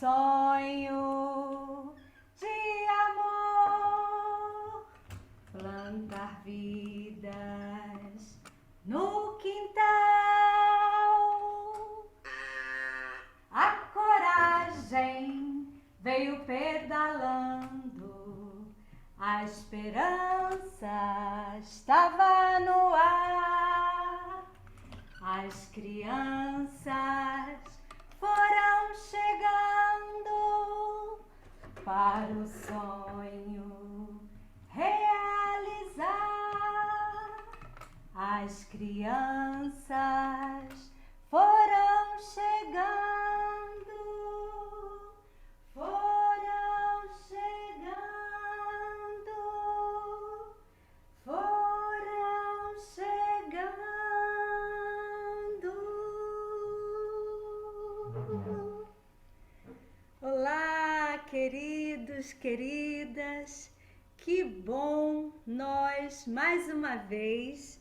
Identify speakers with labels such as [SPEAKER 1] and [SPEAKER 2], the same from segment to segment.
[SPEAKER 1] sonho de amor, plantar vidas no quintal. A coragem veio pedalando, a esperança estava no ar. As crianças foram chegando para o sonho realizar. As crianças foram chegando, foram chegando, foram chegando. Olá, queridos, queridas, que bom nós mais uma vez,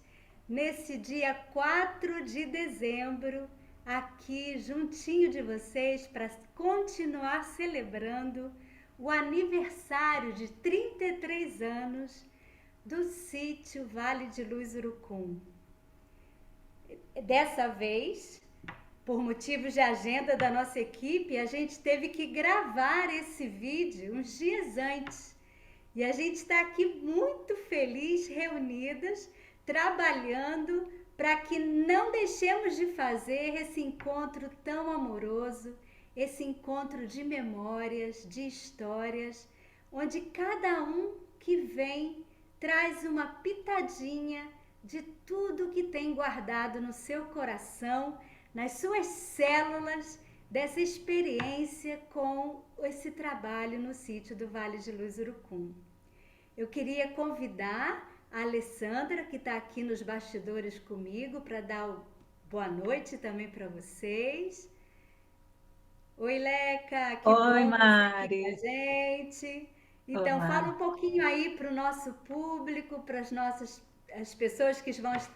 [SPEAKER 1] nesse dia 4 de dezembro, aqui juntinho de vocês para continuar celebrando o aniversário de 33 anos do sítio Vale de Luz Urucum. Dessa vez, por motivos de agenda da nossa equipe, a gente teve que gravar esse vídeo uns dias antes. E a gente está aqui muito feliz, reunidas, trabalhando para que não deixemos de fazer esse encontro tão amoroso, esse encontro de memórias, de histórias, onde cada um que vem traz uma pitadinha de tudo que tem guardado no seu coração, nas suas células, dessa experiência com esse trabalho no sítio do Vale de Luz Urucum. Eu queria convidar a Alessandra, que está aqui nos bastidores comigo, para dar boa noite também para vocês. Oi, Leca, que
[SPEAKER 2] Oi,
[SPEAKER 1] bom você aqui com a
[SPEAKER 2] Mari.
[SPEAKER 1] gente. Então,
[SPEAKER 2] Olá.
[SPEAKER 1] fala um pouquinho aí para o nosso público, para as pessoas que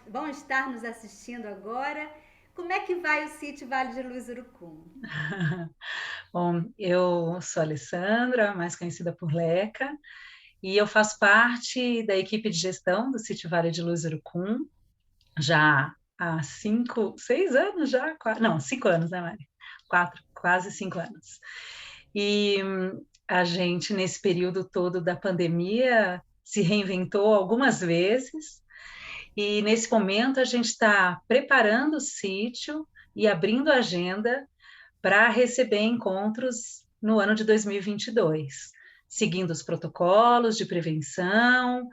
[SPEAKER 1] vão estar nos assistindo agora. Como é que vai o sítio Vale de Luz Urucum?
[SPEAKER 2] Bom, eu sou a Alessandra, mais conhecida por Leca, e eu faço parte da equipe de gestão do Sítio Vale de Luz Urucum, já há 6 anos já, não, 5 anos, né, Mari? Quase 5 anos. E a gente, nesse período todo da pandemia, se reinventou algumas vezes, e nesse momento a gente está preparando o sítio e abrindo a agenda para receber encontros no ano de 2022, seguindo os protocolos de prevenção,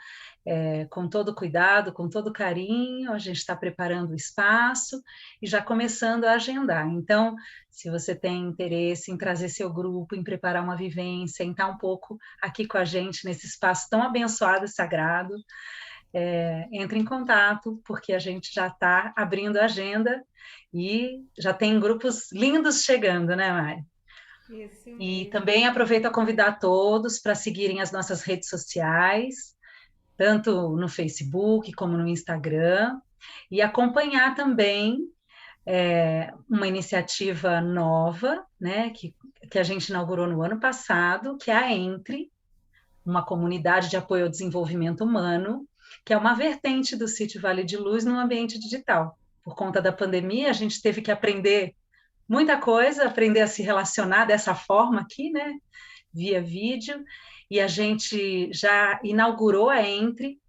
[SPEAKER 2] com todo cuidado, com todo carinho, a gente está preparando o espaço e já começando a agendar. Então, se você tem interesse em trazer seu grupo, em preparar uma vivência, em estar um pouco aqui com a gente nesse espaço tão abençoado e sagrado, entre em contato, porque a gente já está abrindo a agenda e já tem grupos lindos chegando, né, Mari?
[SPEAKER 1] Isso
[SPEAKER 2] E
[SPEAKER 1] mesmo.
[SPEAKER 2] também aproveito a convidar todos para seguirem as nossas redes sociais, tanto no Facebook como no Instagram, e acompanhar também uma iniciativa nova, né, que a gente inaugurou no ano passado, que é a Entre, uma comunidade de apoio ao desenvolvimento humano, que é uma vertente do Sítio Vale de Luz no ambiente digital. Por conta da pandemia, a gente teve que aprender muita coisa, aprender a se relacionar dessa forma aqui, né, via vídeo, e a gente já inaugurou a Entre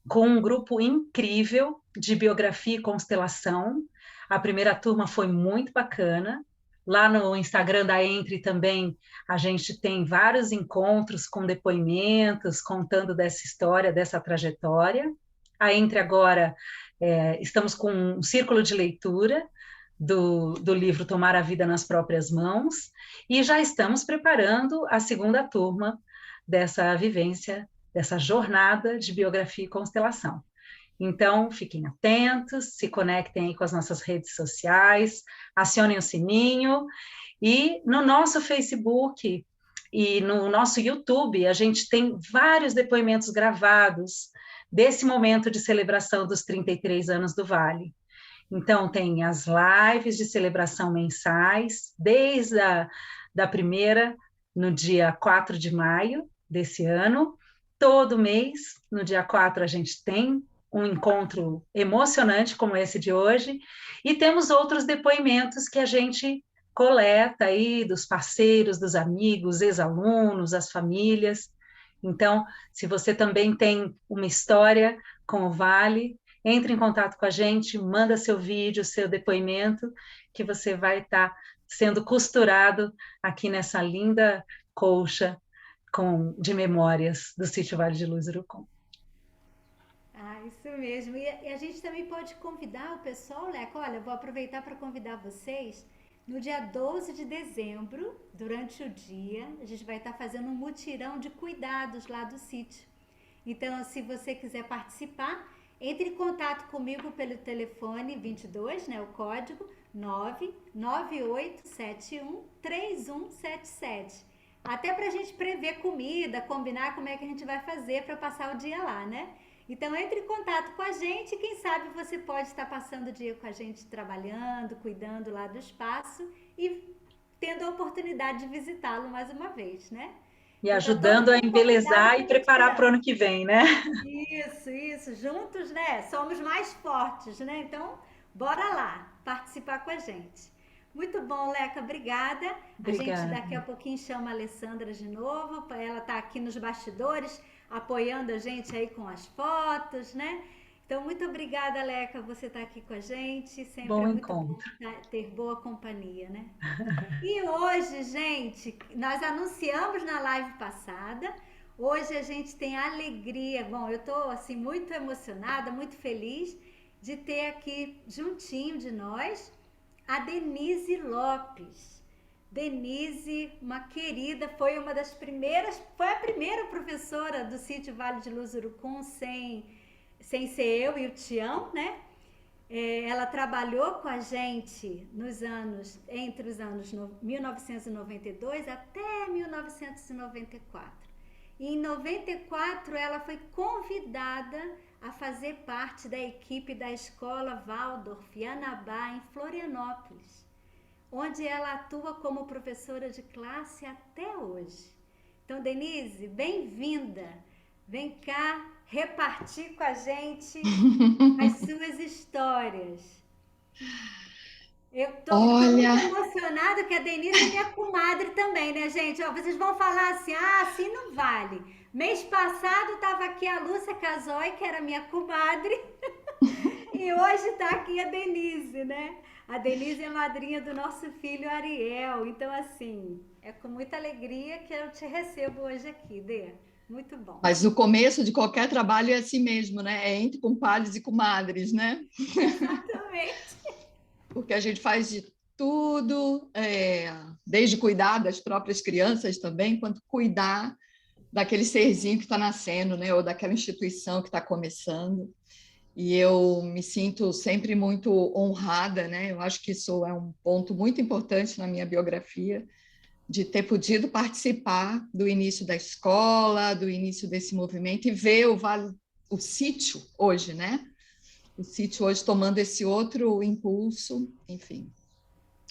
[SPEAKER 2] com um grupo incrível de biografia e constelação. A primeira turma foi muito bacana. Lá no Instagram da Entre também a gente tem vários encontros com depoimentos, contando dessa história, dessa trajetória. A Entre agora estamos com um círculo de leitura do livro Tomar a Vida nas Próprias Mãos e já estamos preparando a segunda turma dessa vivência, dessa jornada de biografia e constelação. Então, fiquem atentos, se conectem aí com as nossas redes sociais, acionem o sininho e no nosso Facebook e no nosso YouTube a gente tem vários depoimentos gravados desse momento de celebração dos 33 anos do Vale. Então, tem as lives de celebração mensais, desde da primeira no dia 4 de maio desse ano. Todo mês, no dia 4, a gente tem um encontro emocionante como esse de hoje, e temos outros depoimentos que a gente coleta aí dos parceiros, dos amigos, ex-alunos, as famílias. Então, se você também tem uma história com o Vale, entre em contato com a gente, manda seu vídeo, seu depoimento, que você vai estar sendo costurado aqui nessa linda colcha de memórias do Sítio Vale de Luz Urucum.
[SPEAKER 1] Ah, isso mesmo. E a gente também pode convidar o pessoal, Leco. Olha, eu vou aproveitar para convidar vocês. No dia 12 de dezembro, durante o dia, a gente vai estar fazendo um mutirão de cuidados lá do sítio. Então, se você quiser participar, entre em contato comigo pelo telefone 22, né, o código 998713177. Até para a gente prever comida, combinar como é que a gente vai fazer para passar o dia lá, né? Então, entre em contato com a gente, quem sabe você pode estar passando o dia com a gente trabalhando, cuidando lá do espaço e tendo a oportunidade de visitá-lo mais uma vez, né?
[SPEAKER 2] E
[SPEAKER 1] Então, tá todo
[SPEAKER 2] ajudando a
[SPEAKER 1] mundo convidado
[SPEAKER 2] embelezar
[SPEAKER 1] para
[SPEAKER 2] e
[SPEAKER 1] o
[SPEAKER 2] preparar para o
[SPEAKER 1] mutirão.
[SPEAKER 2] ano que vem, né?
[SPEAKER 1] Isso, juntos, né? Somos mais fortes, né? Então, bora lá participar com a gente. Muito bom, Leca, obrigada. A gente
[SPEAKER 2] Obrigada.
[SPEAKER 1] daqui a pouquinho chama a Alessandra de novo, ela tá aqui nos bastidores, apoiando a gente aí com as fotos, né? Então, muito obrigada, Leca, você tá aqui com a gente. Sempre é
[SPEAKER 2] Bom
[SPEAKER 1] muito bom
[SPEAKER 2] encontro.
[SPEAKER 1] ter boa companhia, né? E hoje, gente, nós anunciamos na live passada. Hoje a gente tem a alegria. Bom, eu estou assim muito emocionada, muito feliz de ter aqui juntinho de nós a Denise Lopes. Denise, uma querida, foi uma das primeiras, foi a primeira professora do Sítio Vale de Luz Urucum, sem ser eu e o Tião, né? Ela trabalhou com a gente entre os anos 1992 até 1994. E em 94 ela foi convidada a fazer parte da equipe da Escola Waldorf Anabá em Florianópolis, onde ela atua como professora de classe até hoje. Então, Denise, bem-vinda. Vem cá repartir com a gente as suas histórias. Eu tô
[SPEAKER 3] Olha,
[SPEAKER 1] muito emocionada que a Denise é minha comadre também, né, gente? Ó, vocês vão falar assim, assim não vale. Mês passado estava aqui a Lúcia Casoy, que era minha comadre, e hoje está aqui a Denise, né? A Denise é madrinha do nosso filho Ariel. Então, assim, é com muita alegria que eu te recebo hoje aqui, Dê. Muito bom.
[SPEAKER 3] mas o começo de qualquer trabalho é assim mesmo, né? É entre compadres e comadres, né?
[SPEAKER 1] Exatamente.
[SPEAKER 3] Porque a gente faz de tudo, desde cuidar das próprias crianças também, quanto cuidar daquele serzinho que está nascendo, né? Ou daquela instituição que está começando. E eu me sinto sempre muito honrada, né? Eu acho que isso é um ponto muito importante na minha biografia, de ter podido participar do início da escola, do início desse movimento e ver o sítio hoje, né? O sítio hoje tomando esse outro impulso, enfim.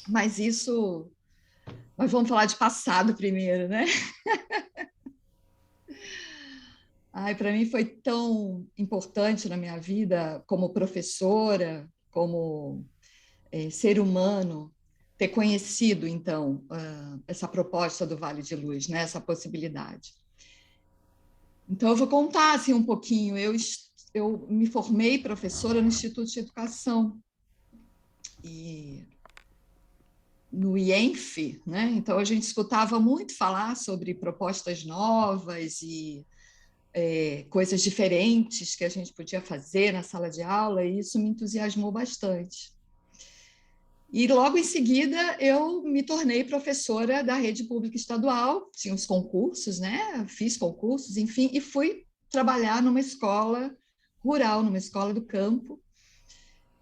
[SPEAKER 3] Mas isso, nós vamos falar de passado primeiro, né? Ai, para mim foi tão importante na minha vida como professora, como ser humano, ter conhecido, então, essa proposta do Vale de Luz, né? Essa possibilidade. Então, eu vou contar assim, um pouquinho. Eu me formei professora no Instituto de Educação, e no IENF, né? Então, a gente escutava muito falar sobre propostas novas e coisas diferentes que a gente podia fazer na sala de aula, e isso me entusiasmou bastante. E logo em seguida eu me tornei professora da rede pública estadual, tinha os concursos, né? Fiz concursos, enfim, e fui trabalhar numa escola rural, numa escola do campo,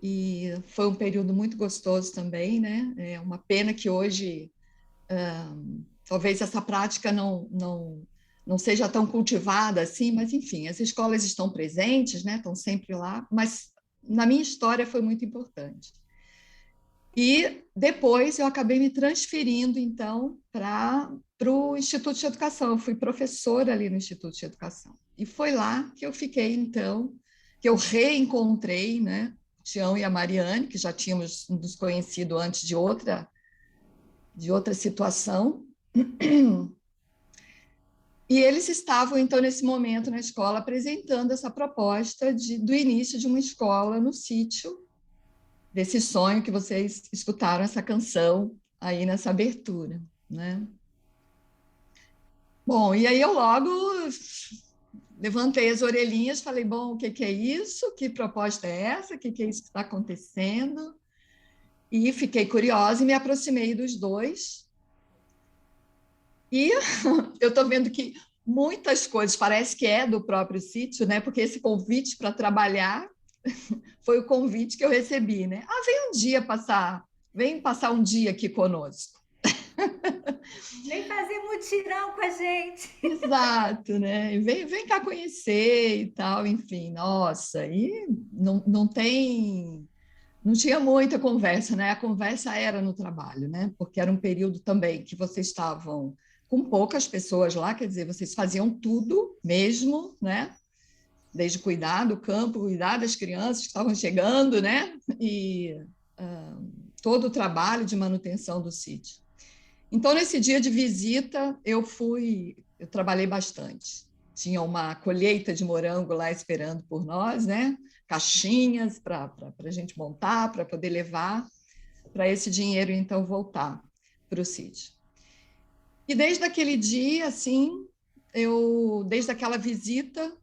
[SPEAKER 3] e foi um período muito gostoso também, né? É uma pena que hoje talvez essa prática não seja tão cultivada assim, mas enfim, as escolas estão presentes, né? Estão sempre lá, mas na minha história foi muito importante. E depois eu acabei me transferindo, então, para o Instituto de Educação. Eu fui professora ali no Instituto de Educação. E foi lá que eu fiquei, então, que eu reencontrei, né, o Tião e a Mariane, que já tínhamos nos conhecido antes de outra situação. E eles estavam, então, nesse momento na escola, apresentando essa proposta do início de uma escola no sítio, desse sonho que vocês escutaram essa canção aí nessa abertura, né? Bom, e aí eu logo levantei as orelhinhas, falei, bom, o que é isso? Que proposta é essa? O que é isso que está acontecendo? E fiquei curiosa e me aproximei dos dois. E eu estou vendo que muitas coisas, parece que é do próprio sítio, né? Porque esse convite para trabalhar foi o convite que eu recebi, né? Vem passar um dia aqui conosco.
[SPEAKER 1] Vem fazer mutirão com a gente.
[SPEAKER 3] Exato, né? Vem cá conhecer e tal, enfim, nossa, e não tinha muita conversa, né? A conversa era no trabalho, né? Porque era um período também que vocês estavam com poucas pessoas lá, quer dizer, vocês faziam tudo mesmo, né? Desde cuidar do campo, cuidar das crianças que estavam chegando, né? E todo o trabalho de manutenção do sítio. Então, nesse dia de visita, eu trabalhei bastante. Tinha uma colheita de morango lá esperando por nós, né? Caixinhas para a gente montar, para poder levar, para esse dinheiro, então, voltar para o sítio. E desde aquele dia, assim, desde aquela visita,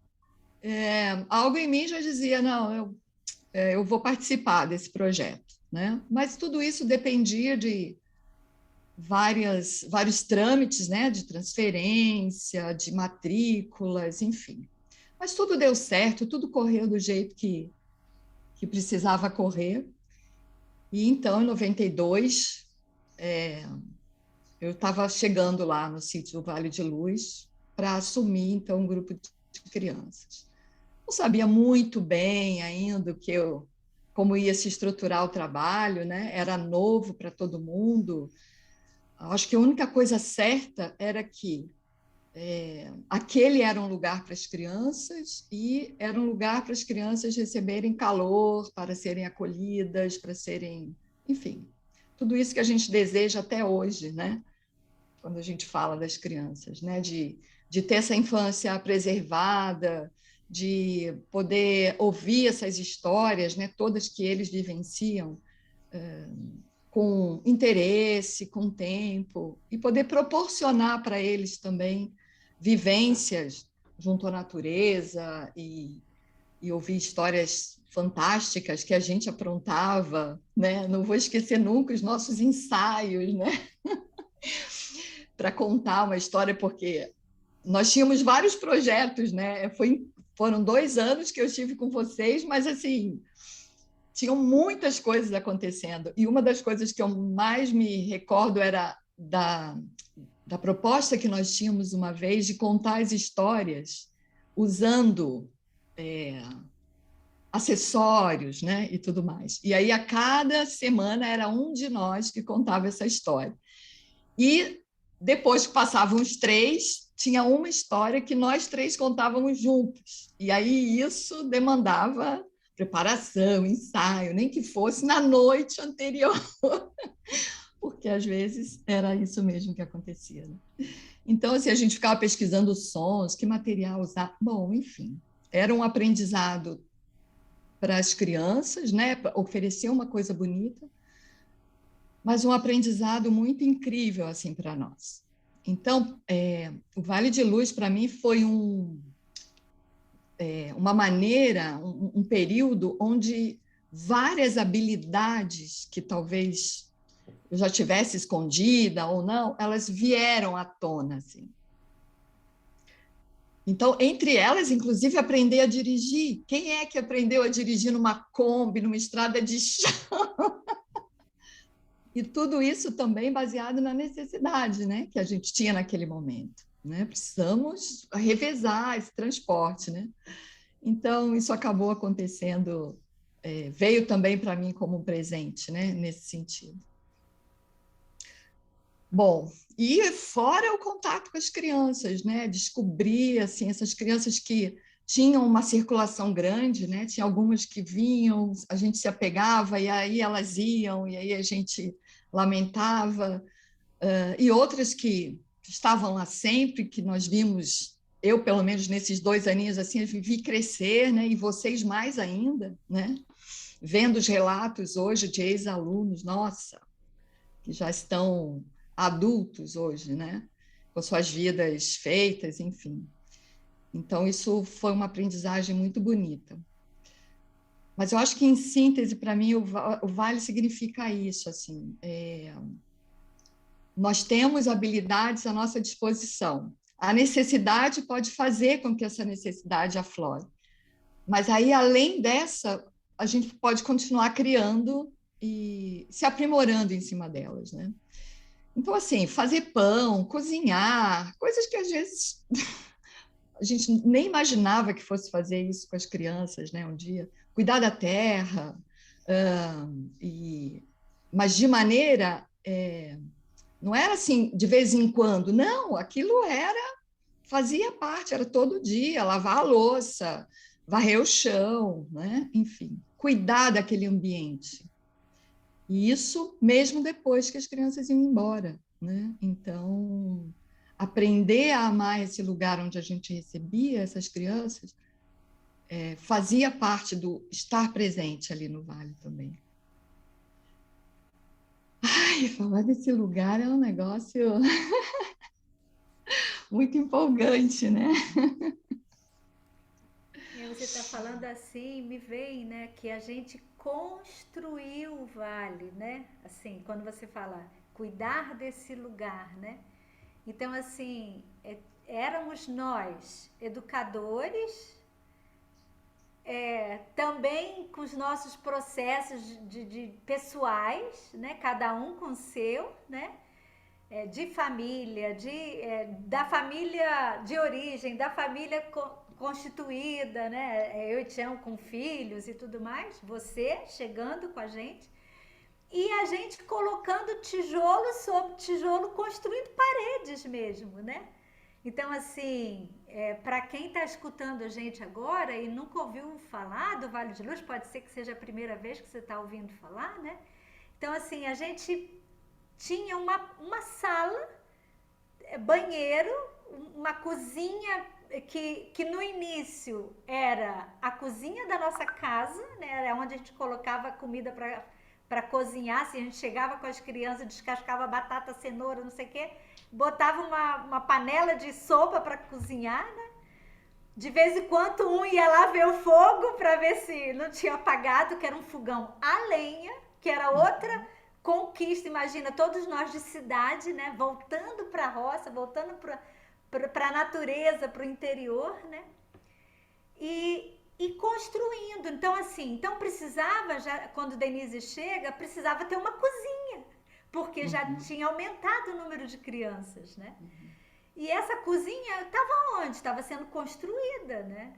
[SPEAKER 3] algo em mim já dizia, não, eu vou participar desse projeto, né? Mas tudo isso dependia de vários trâmites, né, de transferência, de matrículas, enfim. Mas tudo deu certo, tudo correu do jeito que precisava correr. E então, em 92, eu estava chegando lá no sítio do Vale de Luz para assumir, então, um grupo de crianças. Não sabia muito bem ainda como ia se estruturar o trabalho, né? Era novo para todo mundo. Acho que a única coisa certa era que aquele era um lugar para as crianças e era um lugar para as crianças receberem calor, para serem acolhidas, para serem, enfim, tudo isso que a gente deseja até hoje, né? Quando a gente fala das crianças, né? De ter essa infância preservada, de poder ouvir essas histórias, né? Todas que eles vivenciam, com interesse, com tempo, e poder proporcionar para eles também vivências junto à natureza e ouvir histórias fantásticas que a gente aprontava, né? Não vou esquecer nunca os nossos ensaios, né? Para contar uma história, porque nós tínhamos vários projetos, né? Foram 2 anos que eu estive com vocês, mas assim tinham muitas coisas acontecendo. E uma das coisas que eu mais me recordo era da proposta que nós tínhamos uma vez de contar as histórias usando acessórios, né, e tudo mais. E aí, a cada semana, era um de nós que contava essa história. E depois que passavam os 3, tinha uma história que nós 3 contávamos juntos. E aí isso demandava preparação, ensaio, nem que fosse na noite anterior, porque às vezes era isso mesmo que acontecia. Né? Então, assim, a gente ficava pesquisando sons, que material usar. Bom, enfim, era um aprendizado para as crianças, né? Oferecer uma coisa bonita, mas um aprendizado muito incrível assim para nós. Então, o Vale de Luz, para mim, foi uma maneira, um período onde várias habilidades que talvez eu já tivesse escondida ou não, elas vieram à tona. Assim. Então, entre elas, inclusive, aprender a dirigir. Quem é que aprendeu a dirigir numa Kombi, numa estrada de chão? E tudo isso também baseado na necessidade, né, que a gente tinha naquele momento. Né? Precisamos revezar esse transporte. Né? Então, isso acabou acontecendo veio também para mim como um presente, né, nesse sentido. Bom, e fora o contato com as crianças, né, descobrir assim, essas crianças que tinham uma circulação grande, né, tinha algumas que vinham, a gente se apegava, e aí elas iam, e aí a gente lamentava, e outras que estavam lá sempre, que nós vimos, eu pelo menos nesses 2 aninhos assim, eu vi crescer, né, e vocês mais ainda, né, vendo os relatos hoje de ex-alunos, nossa, que já estão adultos hoje, né, com suas vidas feitas, enfim. Então, isso foi uma aprendizagem muito bonita. Mas eu acho que, em síntese, para mim, o Vale significa isso, assim, nós temos habilidades à nossa disposição. A necessidade pode fazer com que essa necessidade aflore. Mas aí, além dessa, a gente pode continuar criando e se aprimorando em cima delas, né? Então, assim, fazer pão, cozinhar, coisas que às vezes a gente nem imaginava que fosse fazer isso com as crianças, né? Um dia, cuidar da terra, mas de maneira, não era assim de vez em quando, não, aquilo fazia parte, era todo dia, lavar a louça, varrer o chão, né? Enfim, cuidar daquele ambiente. E isso mesmo depois que as crianças iam embora, né? Então, aprender a amar esse lugar onde a gente recebia essas crianças fazia parte do estar presente ali no Vale também. Ai, falar desse lugar é um negócio muito empolgante, né?
[SPEAKER 1] Você está falando assim, me vem, né, que a gente construiu o Vale, né? Assim, quando você fala cuidar desse lugar, né? Então, assim, éramos nós, educadores, também com os nossos processos de pessoais, né? Cada um com o seu, né? De família, da família de origem, da família constituída, né? Eu e Tião com filhos e tudo mais, você chegando com a gente, e a gente colocando tijolo sobre tijolo, construindo paredes mesmo, né? Então, assim, para quem está escutando a gente agora e nunca ouviu falar do Vale de Luz, pode ser que seja a primeira vez que você está ouvindo falar, né? Então, assim, a gente tinha uma sala, banheiro, uma cozinha que no início era a cozinha da nossa casa, né? Era onde a gente colocava a comida para cozinhar. Se a gente chegava com as crianças, descascava batata, cenoura, não sei o quê, botava uma panela de sopa para cozinhar, né? De vez em quando um ia lá ver o fogo para ver se não tinha apagado, que era um fogão a lenha, que era outra conquista. Imagina, todos nós de cidade, né? Voltando para a roça, voltando para a natureza, para o interior, né? E construindo. Então, assim, precisava, já, quando Denise chega, precisava ter uma cozinha, porque já tinha aumentado o número de crianças, né? E essa cozinha estava onde? Estava sendo construída, né?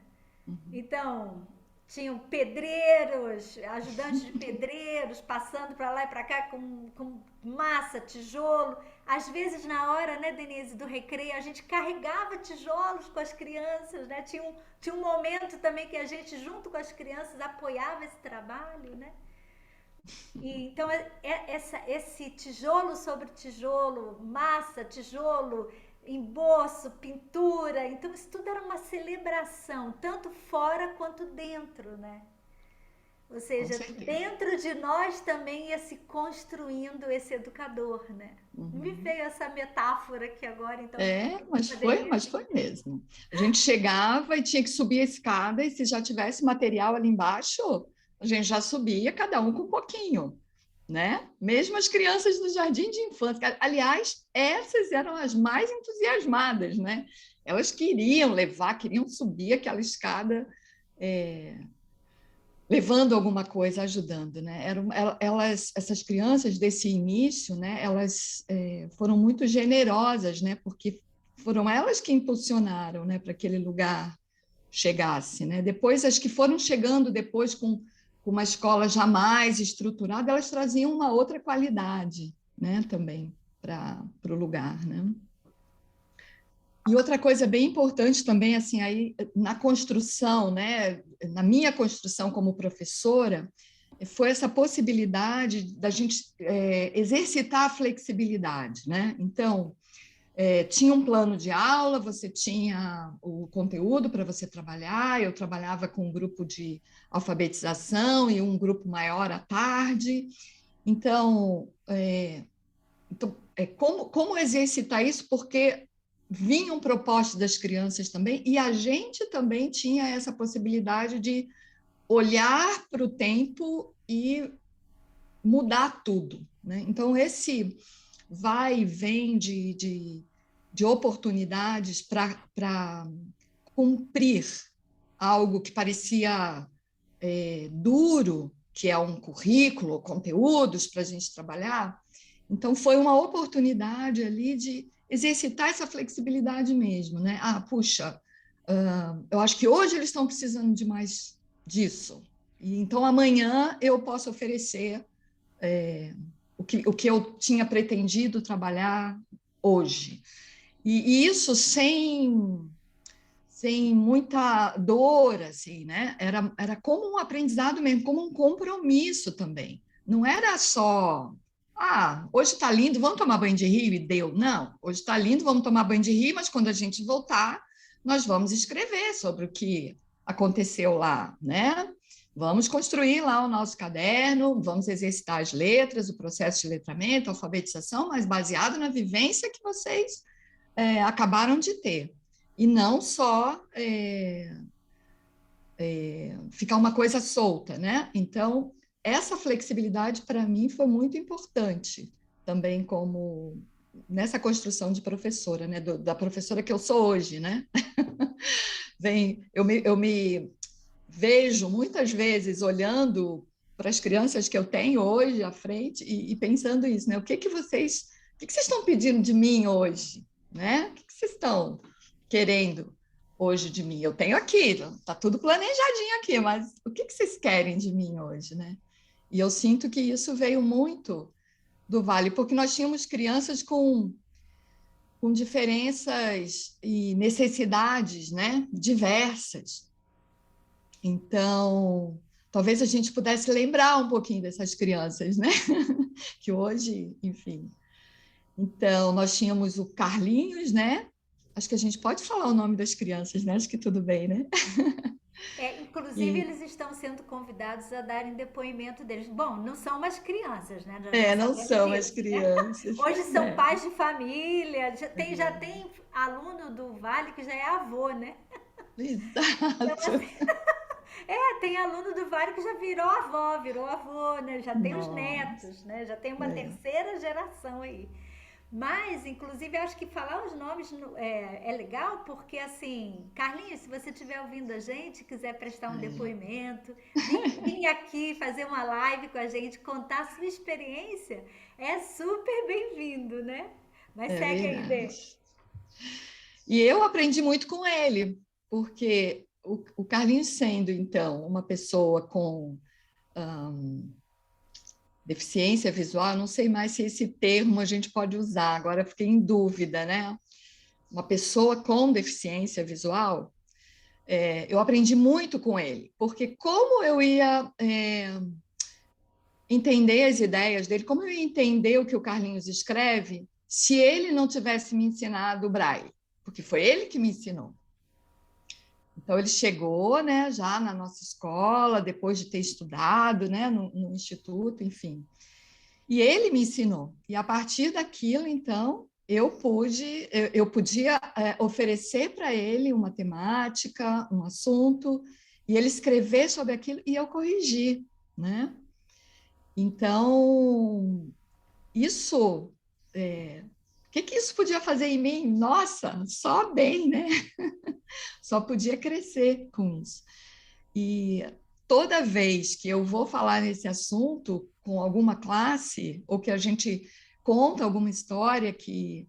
[SPEAKER 1] Então, tinham pedreiros, ajudantes de pedreiros, passando para lá e para cá com massa, tijolo. Às vezes, na hora, né, Denise, do recreio, a gente carregava tijolos com as crianças, né? Tinha um momento também que a gente, junto com as crianças, apoiava esse trabalho, né? E, então, esse tijolo sobre tijolo, massa, tijolo, emboço, pintura, então isso tudo era uma celebração, tanto fora quanto dentro, né? Ou seja, dentro de nós também ia se construindo esse educador, né? Me veio essa metáfora aqui agora, então.
[SPEAKER 3] Mas foi mesmo. A gente chegava e tinha que subir a escada, e se já tivesse material ali embaixo, a gente já subia, cada um com um pouquinho, né? Mesmo as crianças do jardim de infância. Aliás, essas eram as mais entusiasmadas, né? Elas queriam subir aquela escada, levando alguma coisa, ajudando, né? Essas crianças desse início, né? Elas foram muito generosas, né? Porque foram elas que impulsionaram, né? Para aquele lugar chegasse, né? Depois, as que foram chegando depois com com uma escola já mais estruturada, elas traziam uma outra qualidade, né, também para o lugar, né? E outra coisa bem importante também, assim, aí na construção, né, na minha construção como professora, foi essa possibilidade da gente exercitar a flexibilidade, né? Então, tinha um plano de aula, você tinha o conteúdo para você trabalhar, eu trabalhava com um grupo de alfabetização e um grupo maior à tarde. Então, como exercitar isso? Porque vinham propostas das crianças também, e a gente também tinha essa possibilidade de olhar para o tempo e mudar tudo, né? Então, esse vai e vem de oportunidades para cumprir algo que parecia duro, que é um currículo, conteúdos para a gente trabalhar. Então, foi uma oportunidade ali de exercitar essa flexibilidade mesmo, né? Ah, puxa, eu acho que hoje eles estão precisando de mais disso. E então, amanhã eu posso oferecer o que eu tinha pretendido trabalhar hoje. E isso sem muita dor, assim, né? Era como um aprendizado mesmo, como um compromisso também. Não era só, hoje está lindo, vamos tomar banho de rio e deu. Não, hoje está lindo, vamos tomar banho de rio, mas quando a gente voltar, nós vamos escrever sobre o que aconteceu lá, né? Vamos construir lá o nosso caderno, vamos exercitar as letras, o processo de letramento, alfabetização, mas baseado na vivência que vocês acabaram de ter. E não só ficar uma coisa solta, né? Então, essa flexibilidade, para mim, foi muito importante também como nessa construção de professora, né? Da professora que eu sou hoje, né? Eu me vejo muitas vezes olhando para as crianças que eu tenho hoje à frente e pensando isso, né? O que vocês estão pedindo de mim hoje, né? O que vocês estão querendo hoje de mim? Eu tenho aqui, tá tudo planejadinho aqui, mas o que vocês querem de mim hoje, né? E eu sinto que isso veio muito do Vale, porque nós tínhamos crianças com diferenças e necessidades, né? Diversas. Então, talvez a gente pudesse lembrar um pouquinho dessas crianças, né? Que hoje, enfim. Então, nós tínhamos o Carlinhos, né? Acho que a gente pode falar o nome das crianças, né? Acho que tudo bem, né?
[SPEAKER 1] Inclusive, eles estão sendo convidados a darem depoimento deles. Bom, não são mais crianças, né?
[SPEAKER 3] Não são as crianças.
[SPEAKER 1] Hoje são pais de família, já tem aluno do Vale que já é avô, né?
[SPEAKER 3] Exato.
[SPEAKER 1] Então, assim, tem aluno do Vale que já virou avó, virou avô, né? Já tem os netos, né? Já tem uma terceira geração aí. Mas, inclusive, acho que falar os nomes é legal, porque, assim, Carlinhos, se você estiver ouvindo a gente, quiser prestar um depoimento, vir aqui fazer uma live com a gente, contar a sua experiência, é super bem-vindo, né? Mas segue aí, Dê.
[SPEAKER 3] E eu aprendi muito com ele, porque o Carlinhos sendo, então, uma pessoa com deficiência visual, não sei mais se esse termo a gente pode usar, agora fiquei em dúvida, né? Uma pessoa com deficiência visual, eu aprendi muito com ele, porque como eu ia entender as ideias dele, como eu ia entender o que o Carlinhos escreve, se ele não tivesse me ensinado o Braille, porque foi ele que me ensinou. Então, ele chegou, né, já na nossa escola, depois de ter estudado, né, no instituto, enfim. E ele me ensinou. E a partir daquilo, então, eu podia oferecer para ele uma temática, um assunto, e ele escrever sobre aquilo e eu corrigir, né? Então, isso... o que isso podia fazer em mim? Nossa, só bem, né? Só podia crescer com isso. E toda vez que eu vou falar nesse assunto com alguma classe, ou que a gente conta alguma história que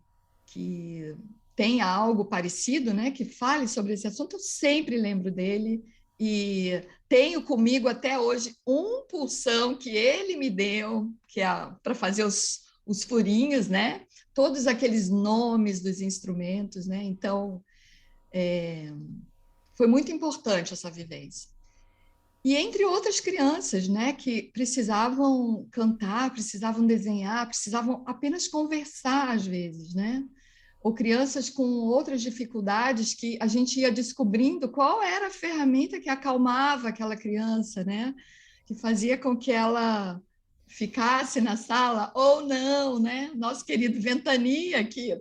[SPEAKER 3] tenha algo parecido, né, que fale sobre esse assunto, eu sempre lembro dele e tenho comigo até hoje um pulsão que ele me deu, que é para fazer os furinhos, né? Todos aqueles nomes dos instrumentos, né? Então, foi muito importante essa vivência. E entre outras crianças, né, que precisavam cantar, precisavam desenhar, precisavam apenas conversar às vezes, né? Ou crianças com outras dificuldades que a gente ia descobrindo qual era a ferramenta que acalmava aquela criança, né? Que fazia com que ela ficasse na sala ou não, né? Nosso querido Ventania aqui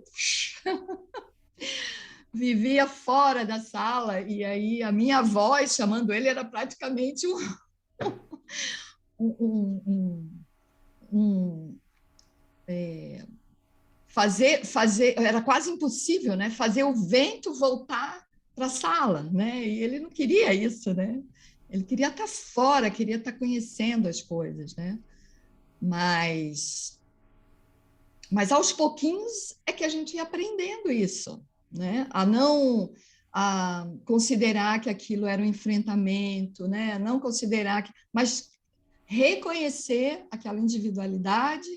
[SPEAKER 3] vivia fora da sala e aí a minha voz chamando ele era praticamente um, um, um fazer era quase impossível, né? Fazer o vento voltar para a sala, né? E ele não queria isso, né? Ele queria estar fora, queria estar conhecendo as coisas, né? Mas aos pouquinhos é que a gente ia aprendendo isso, né? A considerar que aquilo era um enfrentamento, né? Não considerar que, mas reconhecer aquela individualidade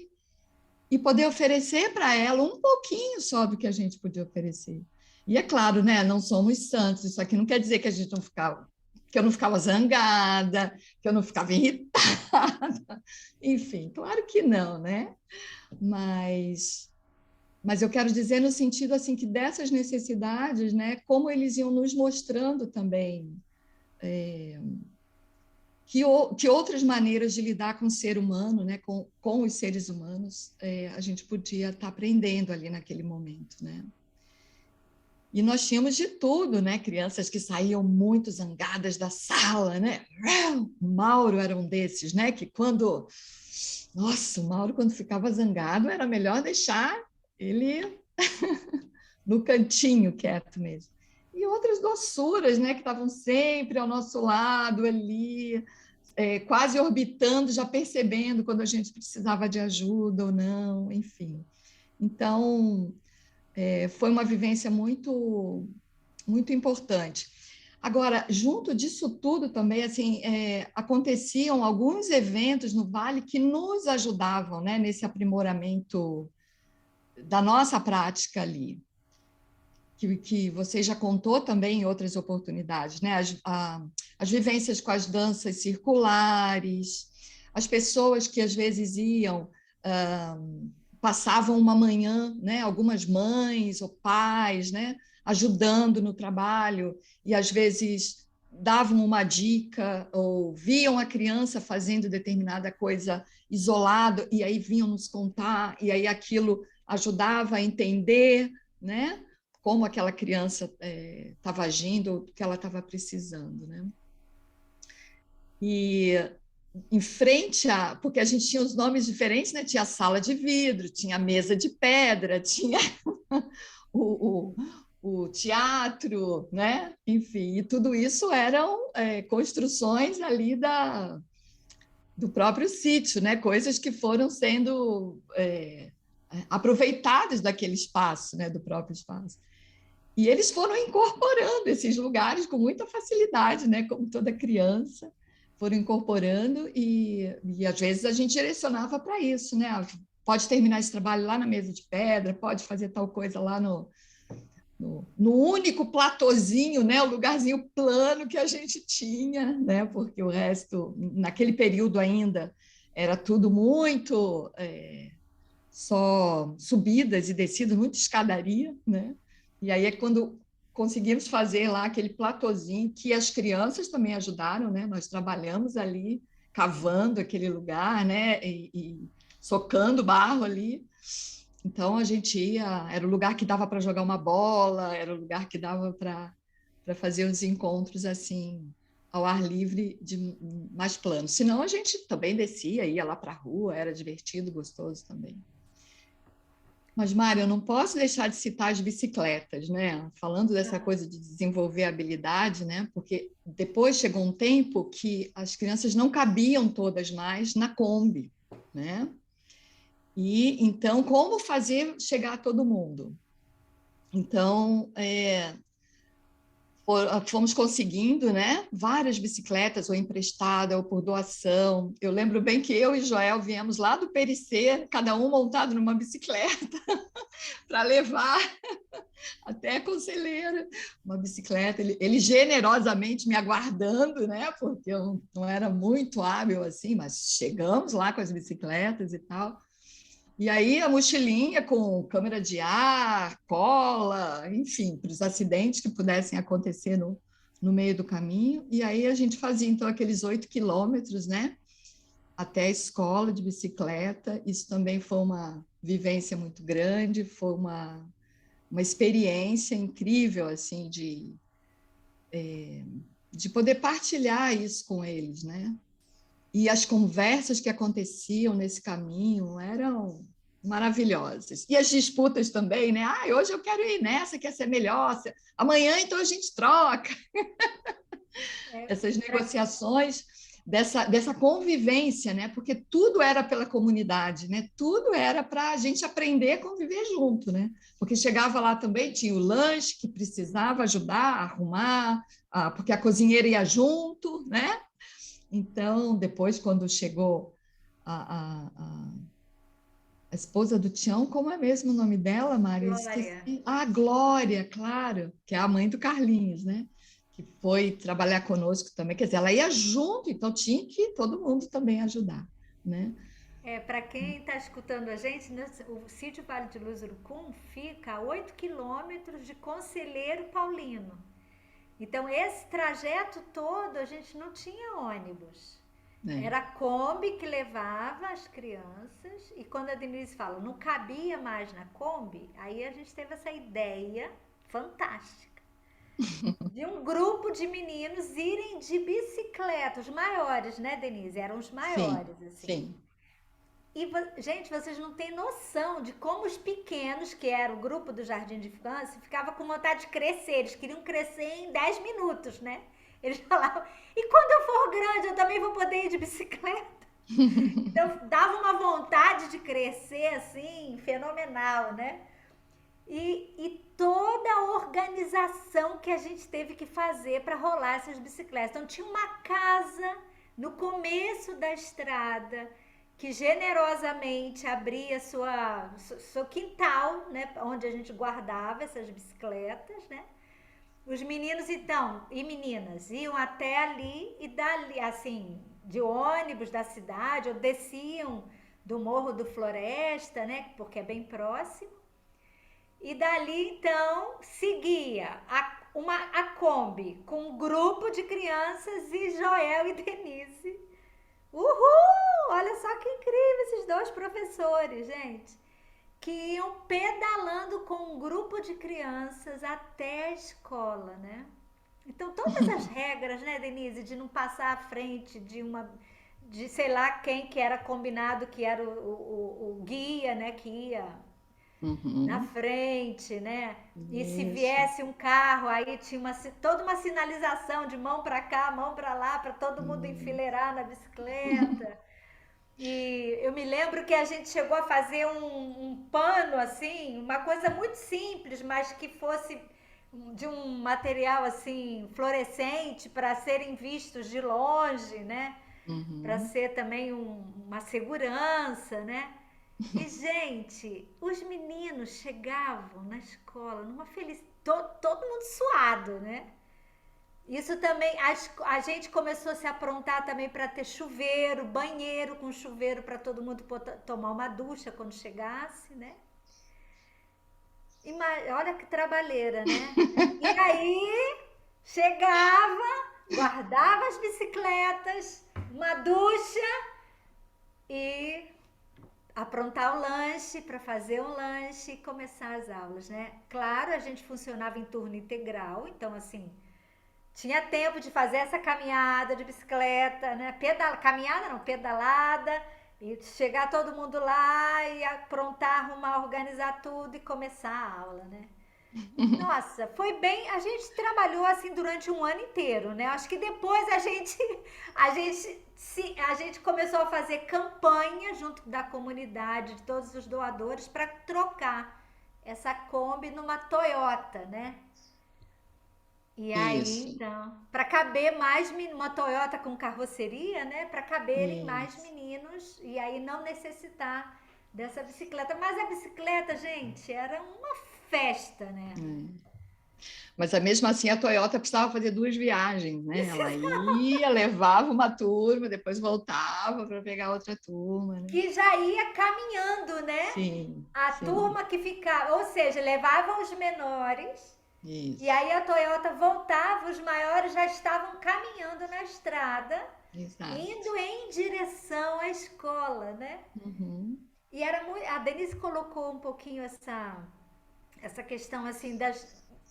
[SPEAKER 3] e poder oferecer para ela um pouquinho só do que a gente podia oferecer. E é claro, né? Não somos santos. Isso aqui não quer dizer que a gente não ficava, que eu não ficava zangada, que eu não ficava irritada. Enfim, claro que não, né? Mas eu quero dizer no sentido assim que dessas necessidades, né? Como eles iam nos mostrando também que outras maneiras de lidar com o ser humano, né, com os seres humanos, a gente podia estar aprendendo ali naquele momento, né? E nós tínhamos de tudo, né? Crianças que saíam muito zangadas da sala, né? O Mauro era um desses, né? Que nossa, o Mauro quando ficava zangado era melhor deixar ele no cantinho quieto mesmo. E outras doçuras, né? Que estavam sempre ao nosso lado ali, quase orbitando, já percebendo quando a gente precisava de ajuda ou não, enfim. Então, foi uma vivência muito, muito importante. Agora, junto disso tudo também, assim, aconteciam alguns eventos no Vale que nos ajudavam, né, nesse aprimoramento da nossa prática ali, que você já contou também em outras oportunidades, né? As vivências com as danças circulares, as pessoas que às vezes iam, passavam uma manhã, né? Algumas mães ou pais, né? Ajudando no trabalho e às vezes davam uma dica ou viam a criança fazendo determinada coisa isolado e aí vinham nos contar e aí aquilo ajudava a entender, né? Como aquela criança estava agindo, o que ela estava precisando, né? E em frente a... Porque a gente tinha os nomes diferentes, né? Tinha a sala de vidro, tinha a mesa de pedra, tinha o teatro, né? Enfim, e tudo isso eram construções ali do próprio sítio, né? Coisas que foram sendo aproveitadas daquele espaço, né? Do próprio espaço. E eles foram incorporando esses lugares com muita facilidade, né? Como toda criança, foram incorporando e às vezes a gente direcionava para isso, né? Pode terminar esse trabalho lá na mesa de pedra, pode fazer tal coisa lá no único platôzinho, né? O lugarzinho plano que a gente tinha, né? Porque o resto, naquele período ainda, era tudo muito só subidas e descidas, muita escadaria, né? E aí é quando conseguimos fazer lá aquele platôzinho que as crianças também ajudaram, né? Nós trabalhamos ali, cavando aquele lugar, né? E socando barro ali. Então a gente ia, era o lugar que dava para jogar uma bola, era o lugar que dava para fazer os encontros assim ao ar livre de mais plano. Senão a gente também descia, ia lá para a rua, era divertido, gostoso também. Mas, Mário, eu não posso deixar de citar as bicicletas, né? Falando dessa coisa de desenvolver habilidade, né? Porque depois chegou um tempo que as crianças não cabiam todas mais na Kombi, né? E então, como fazer chegar a todo mundo? Então, fomos conseguindo, né, várias bicicletas, ou emprestada, ou por doação. Eu lembro bem que eu e Joel viemos lá do Pericê, cada um montado numa bicicleta, para levar até a Conselheira, uma bicicleta. Ele generosamente me aguardando, né, porque eu não era muito hábil assim, mas chegamos lá com as bicicletas e tal. E aí a mochilinha com câmera de ar, cola, enfim, para os acidentes que pudessem acontecer no meio do caminho. E aí a gente fazia, então, aqueles 8 quilômetros, né? Até a escola de bicicleta. Isso também foi uma vivência muito grande, foi uma experiência incrível, assim, de poder partilhar isso com eles, né? E as conversas que aconteciam nesse caminho eram maravilhosas. E as disputas também, né? Ah, hoje eu quero ir nessa, quer ser melhor. Amanhã, então, a gente troca. Essas negociações, dessa convivência, né? Porque tudo era pela comunidade, né? Tudo era para a gente aprender a conviver junto, né? Porque chegava lá também, tinha o lanche que precisava ajudar a arrumar, porque a cozinheira ia junto, né? Então, depois, quando chegou a esposa do Tião, como é mesmo o nome dela, Mari? Eu
[SPEAKER 1] Glória.
[SPEAKER 3] esqueci. Ah, Glória, claro, que é a mãe do Carlinhos, né? Que foi trabalhar conosco também. Quer dizer, ela ia junto, então tinha que todo mundo também ajudar, né?
[SPEAKER 1] Para quem está escutando a gente, o sítio Vale de Luz Urucum fica a 8 quilômetros de Conselheiro Paulino. Então, esse trajeto todo a gente não tinha ônibus. Era a Kombi que levava as crianças. E quando a Denise fala, não cabia mais na Kombi, aí a gente teve essa ideia fantástica de um grupo de meninos irem de bicicleta, os maiores, né, Denise? Eram os maiores,
[SPEAKER 3] Sim,
[SPEAKER 1] assim.
[SPEAKER 3] sim.
[SPEAKER 1] E, gente, vocês não têm noção de como os pequenos, que era o grupo do Jardim de Infância, ficavam com vontade de crescer. Eles queriam crescer em 10 minutos, né? Eles falavam, e quando eu for grande, eu também vou poder ir de bicicleta? Então, dava uma vontade de crescer, assim, fenomenal, né? E toda a organização que a gente teve que fazer para rolar essas bicicletas. Então, tinha uma casa no começo da estrada que generosamente abria seu quintal, né, onde a gente guardava essas bicicletas, né? Os meninos, então, e meninas, iam até ali e dali, assim, de ônibus da cidade, ou desciam do Morro do Floresta, né, porque é bem próximo. E dali, então, seguia a Kombi com um grupo de crianças e Joel e Denise. Uhul! Olha só que incrível esses dois professores, gente, que iam pedalando com um grupo de crianças até a escola, né? Então, todas as regras, né, Denise, de não passar à frente de sei lá quem que era combinado, que era o guia, né, que ia na frente, né? E se viesse um carro, aí tinha toda uma sinalização de mão para cá, mão para lá, para todo mundo enfileirar na bicicleta. E eu me lembro que a gente chegou a fazer um pano assim, uma coisa muito simples, mas que fosse de um material assim fluorescente para serem vistos de longe, né? Para ser também uma segurança, né? E, gente, os meninos chegavam na escola numa felicidade, todo mundo suado, né? Isso também, a gente começou a se aprontar também para ter chuveiro, banheiro com chuveiro para todo mundo tomar uma ducha quando chegasse, né? Olha que trabalheira, né? E aí, chegava, guardava as bicicletas, uma ducha e aprontar o lanche, para fazer um lanche e começar as aulas, né? Claro, a gente funcionava em turno integral, então assim, tinha tempo de fazer essa caminhada de bicicleta, né? Caminhada não, pedalada, e chegar todo mundo lá e aprontar, arrumar, organizar tudo e começar a aula, né? Nossa, foi bem. A gente trabalhou assim durante um ano inteiro, né? Acho que depois a gente começou a fazer campanha junto da comunidade, de todos os doadores, para trocar essa Kombi numa Toyota, né? E aí,
[SPEAKER 3] Isso,
[SPEAKER 1] então, para caber mais uma Toyota com carroceria, né? Para caberem mais
[SPEAKER 3] isso.
[SPEAKER 1] meninos e aí não necessitar dessa bicicleta. Mas a bicicleta, gente, era uma festa, né?
[SPEAKER 3] É. Mas mesmo assim a Toyota precisava fazer 2 viagens, né? Ela ia, levava uma turma, depois voltava para pegar outra turma, né?
[SPEAKER 1] Que já ia caminhando, né?
[SPEAKER 3] Sim,
[SPEAKER 1] A
[SPEAKER 3] sim,
[SPEAKER 1] turma que ficava, ou seja, levavam os menores e
[SPEAKER 3] isso,
[SPEAKER 1] aí a Toyota voltava, os maiores já estavam caminhando na estrada,
[SPEAKER 3] exato.
[SPEAKER 1] indo em direção à escola, né?
[SPEAKER 3] Uhum,
[SPEAKER 1] E era muito, a Denise colocou um pouquinho essa questão assim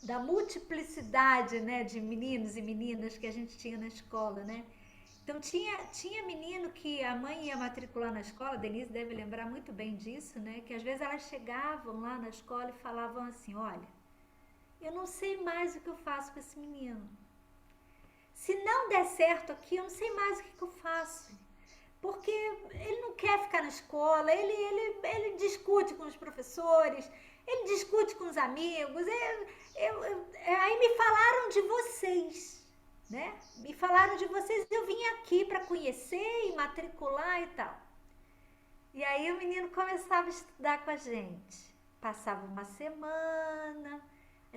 [SPEAKER 1] da multiplicidade, né, de meninos e meninas que a gente tinha na escola, né? Então tinha menino que a mãe ia matricular na escola, a Denise deve lembrar muito bem disso, né? Que às vezes elas chegavam lá na escola e falavam assim, olha, eu não sei mais o que eu faço com esse menino. Se não der certo aqui, eu não sei mais o que eu faço. Porque ele não quer ficar na escola, ele discute com os professores, ele discute com os amigos. Aí me falaram de vocês, né? Me falaram de vocês, eu vim aqui para conhecer e matricular e tal. E aí o menino começava a estudar com a gente. Passava uma semana,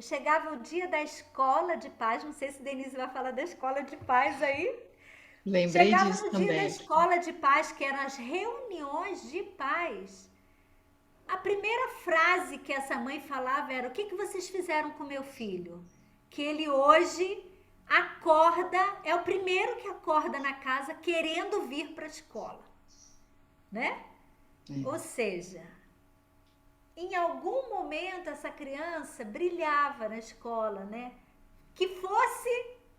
[SPEAKER 1] chegava o dia da escola de paz, não sei se Denise vai falar da escola de paz aí.
[SPEAKER 3] lembrei
[SPEAKER 1] Chegava
[SPEAKER 3] disso
[SPEAKER 1] no dia da
[SPEAKER 3] também.
[SPEAKER 1] escola de paz, que eram as reuniões de paz. A primeira frase que essa mãe falava era: o que vocês fizeram com meu filho? Que ele hoje acorda, é o primeiro que acorda na casa querendo vir para a escola, né? Ou
[SPEAKER 3] É.
[SPEAKER 1] seja, em algum momento essa criança brilhava na escola, né? Que fosse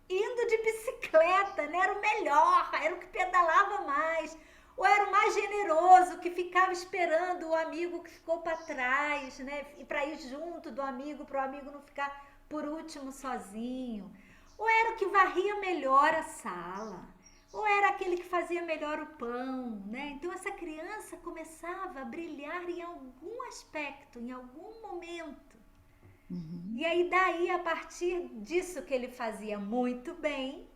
[SPEAKER 1] indo de bicicleta, né? Era o melhor, era o que pedalava mais, ou era o mais generoso, que ficava esperando o amigo que ficou para trás, né? E para ir junto do amigo, para o amigo não ficar por último sozinho. Ou era o que varria melhor a sala, ou era aquele que fazia melhor o pão, né? Então essa criança começava a brilhar em algum aspecto, em algum momento.
[SPEAKER 3] Uhum.
[SPEAKER 1] E aí daí, a partir disso que ele fazia muito bem,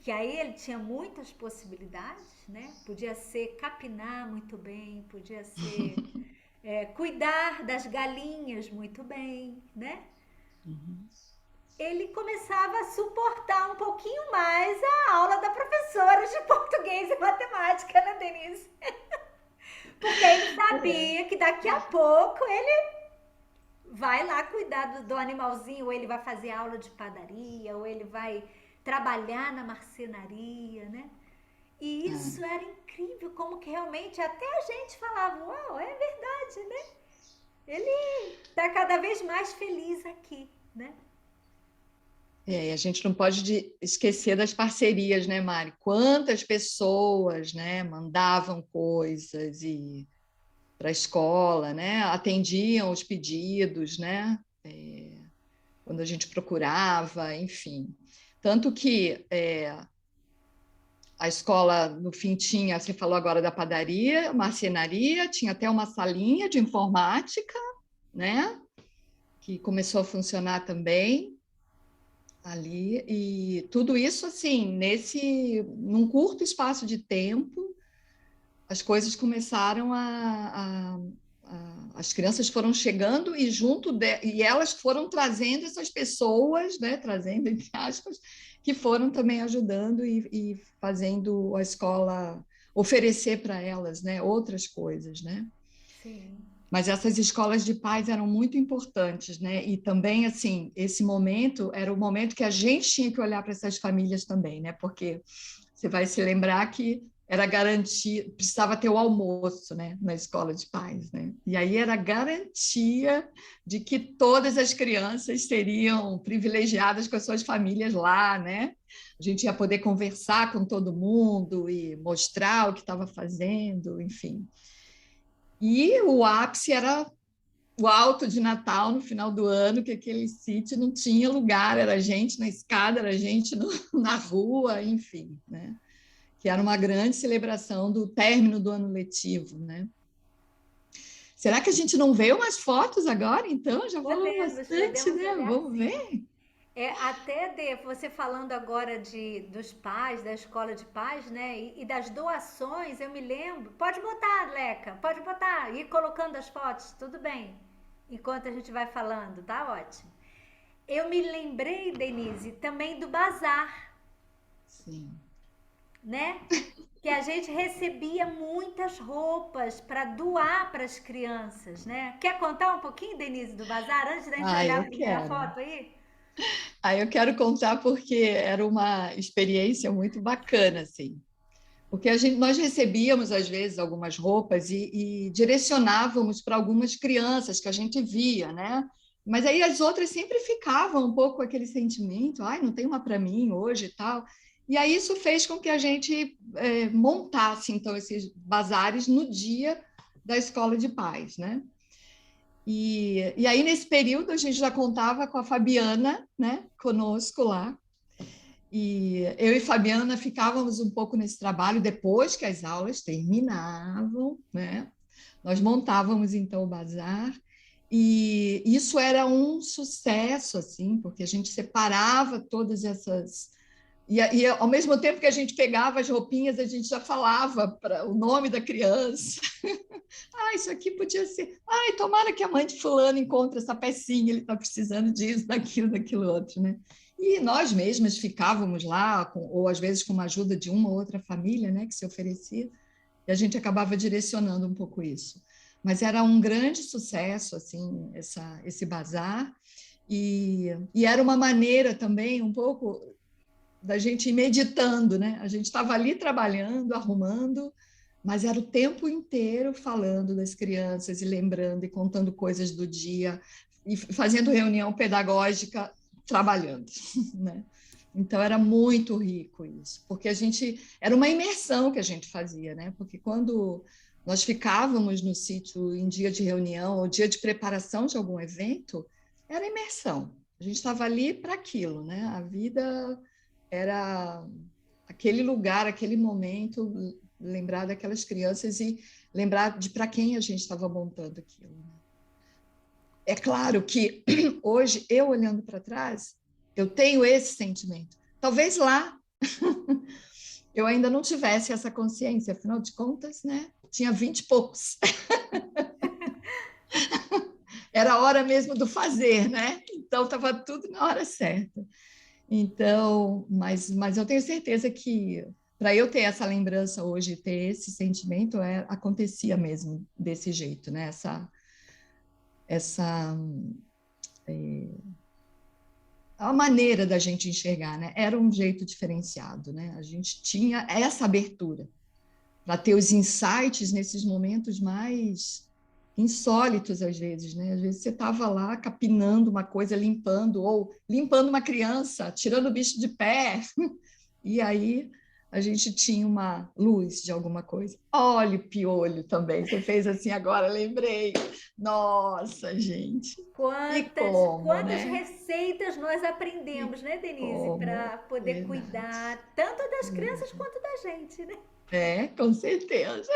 [SPEAKER 1] que aí ele tinha muitas possibilidades, né? Podia ser capinar muito bem, podia ser cuidar das galinhas muito bem, né?
[SPEAKER 3] Uhum.
[SPEAKER 1] Ele começava a suportar um pouquinho mais a aula da professora de português e matemática, né, Denise? Porque ele sabia que daqui a pouco ele vai lá cuidar do animalzinho, ou ele vai fazer aula de padaria, ou ele vai trabalhar na marcenaria, né? E isso era incrível, como que realmente até a gente falava, uau, é verdade, né? Ele tá cada vez mais feliz aqui, né?
[SPEAKER 3] E a gente não pode esquecer das parcerias, né, Mari? Quantas pessoas, né, mandavam coisas e para a escola, né? Atendiam os pedidos, né? Quando a gente procurava, enfim. Tanto que a escola, no fim, tinha, você falou agora da padaria, marcenaria, tinha até uma salinha de informática, né? Que começou a funcionar também ali, e tudo isso, assim, num curto espaço de tempo, as coisas começaram as crianças foram chegando e e elas foram trazendo essas pessoas, né, trazendo entre aspas, que foram também ajudando e fazendo a escola oferecer para elas, né, outras coisas, né?
[SPEAKER 1] Sim.
[SPEAKER 3] Mas essas escolas de paz eram muito importantes, né? E também, assim, esse momento era o momento que a gente tinha que olhar para essas famílias também, né? Porque você vai se lembrar que era garantia, precisava ter o almoço, né, na escola de paz, né? E aí era garantia de que todas as crianças seriam privilegiadas com as suas famílias lá, né? A gente ia poder conversar com todo mundo e mostrar o que estava fazendo, enfim. E o ápice era o alto de Natal no final do ano, que aquele sítio não tinha lugar, era gente na escada, era gente na rua, enfim, né? Que era uma grande celebração do término do ano letivo, né? Será que a gente não vê umas fotos agora, então? Já falamos bastante,
[SPEAKER 1] Podemos
[SPEAKER 3] né?
[SPEAKER 1] olhar
[SPEAKER 3] Vamos
[SPEAKER 1] sim.
[SPEAKER 3] ver?
[SPEAKER 1] Você falando agora dos pais, da escola de pais, né? E das doações, eu me lembro. Pode botar, Leca, pode botar. Ir colocando as fotos, tudo bem. Enquanto a gente vai falando, tá ótimo. Eu me lembrei, Denise, também do bazar,
[SPEAKER 3] Sim.
[SPEAKER 1] né? Que a gente recebia muitas roupas para doar para as crianças, né? Quer contar um pouquinho, Denise, do bazar, antes da gente
[SPEAKER 3] Ah,
[SPEAKER 1] olhar a
[SPEAKER 3] eu
[SPEAKER 1] primeira
[SPEAKER 3] quero.
[SPEAKER 1] foto aí?
[SPEAKER 3] Eu quero contar porque era uma experiência muito bacana, assim. Porque nós recebíamos, às vezes, algumas roupas e direcionávamos para algumas crianças que a gente via, né? Mas aí as outras sempre ficavam um pouco com aquele sentimento, ai, não tem uma para mim hoje e tal. E aí isso fez com que a gente montasse, então, esses bazares no dia da escola de paz, né? E aí, nesse período, a gente já contava com a Fabiana, né, conosco lá, e eu e Fabiana ficávamos um pouco nesse trabalho depois que as aulas terminavam, né? Nós montávamos então o bazar e isso era um sucesso assim, porque a gente separava todas essas e ao mesmo tempo que a gente pegava as roupinhas, a gente já falava para o nome da criança. Ah, isso aqui podia ser. Ai, tomara que a mãe de fulano encontre essa pecinha, ele está precisando disso, daquilo outro, né? E nós mesmas ficávamos lá, ou às vezes com uma ajuda de uma ou outra família, né, que se oferecia, e a gente acabava direcionando um pouco isso. Mas era um grande sucesso, assim, esse bazar, e era uma maneira também um pouco da gente ir meditando, né? A gente estava ali trabalhando, arrumando, mas era o tempo inteiro falando das crianças e lembrando e contando coisas do dia e fazendo reunião pedagógica, trabalhando, né? Então era muito rico isso, porque a gente era uma imersão que a gente fazia, né? Porque quando nós ficávamos no sítio em dia de reunião ou dia de preparação de algum evento, era imersão. A gente estava ali para aquilo, né? A vida era aquele lugar, aquele momento, lembrar daquelas crianças e lembrar de para quem a gente estava montando aquilo. É claro que hoje, eu olhando para trás, eu tenho esse sentimento. Talvez lá eu ainda não tivesse essa consciência, afinal de contas, né? Tinha 20 e poucos. Era a hora mesmo do fazer, né? Então estava tudo na hora certa. Então, mas eu tenho certeza que para eu ter essa lembrança hoje, ter esse sentimento, acontecia mesmo desse jeito, né? Essa a maneira da gente enxergar, né? Era um jeito diferenciado, né? A gente tinha essa abertura para ter os insights nesses momentos mais insólitos às vezes, né? Às vezes você estava lá capinando uma coisa, limpando, ou limpando uma criança, tirando o bicho de pé, e aí a gente tinha uma luz de alguma coisa. Olha o piolho também, você fez assim agora, lembrei. Nossa, gente, e como,
[SPEAKER 1] Quantas
[SPEAKER 3] né?
[SPEAKER 1] receitas nós
[SPEAKER 3] E
[SPEAKER 1] aprendemos, né, Denise,
[SPEAKER 3] como,
[SPEAKER 1] para poder
[SPEAKER 3] verdade,
[SPEAKER 1] cuidar tanto das crianças
[SPEAKER 3] verdade.
[SPEAKER 1] quanto da gente, né?
[SPEAKER 3] Com certeza.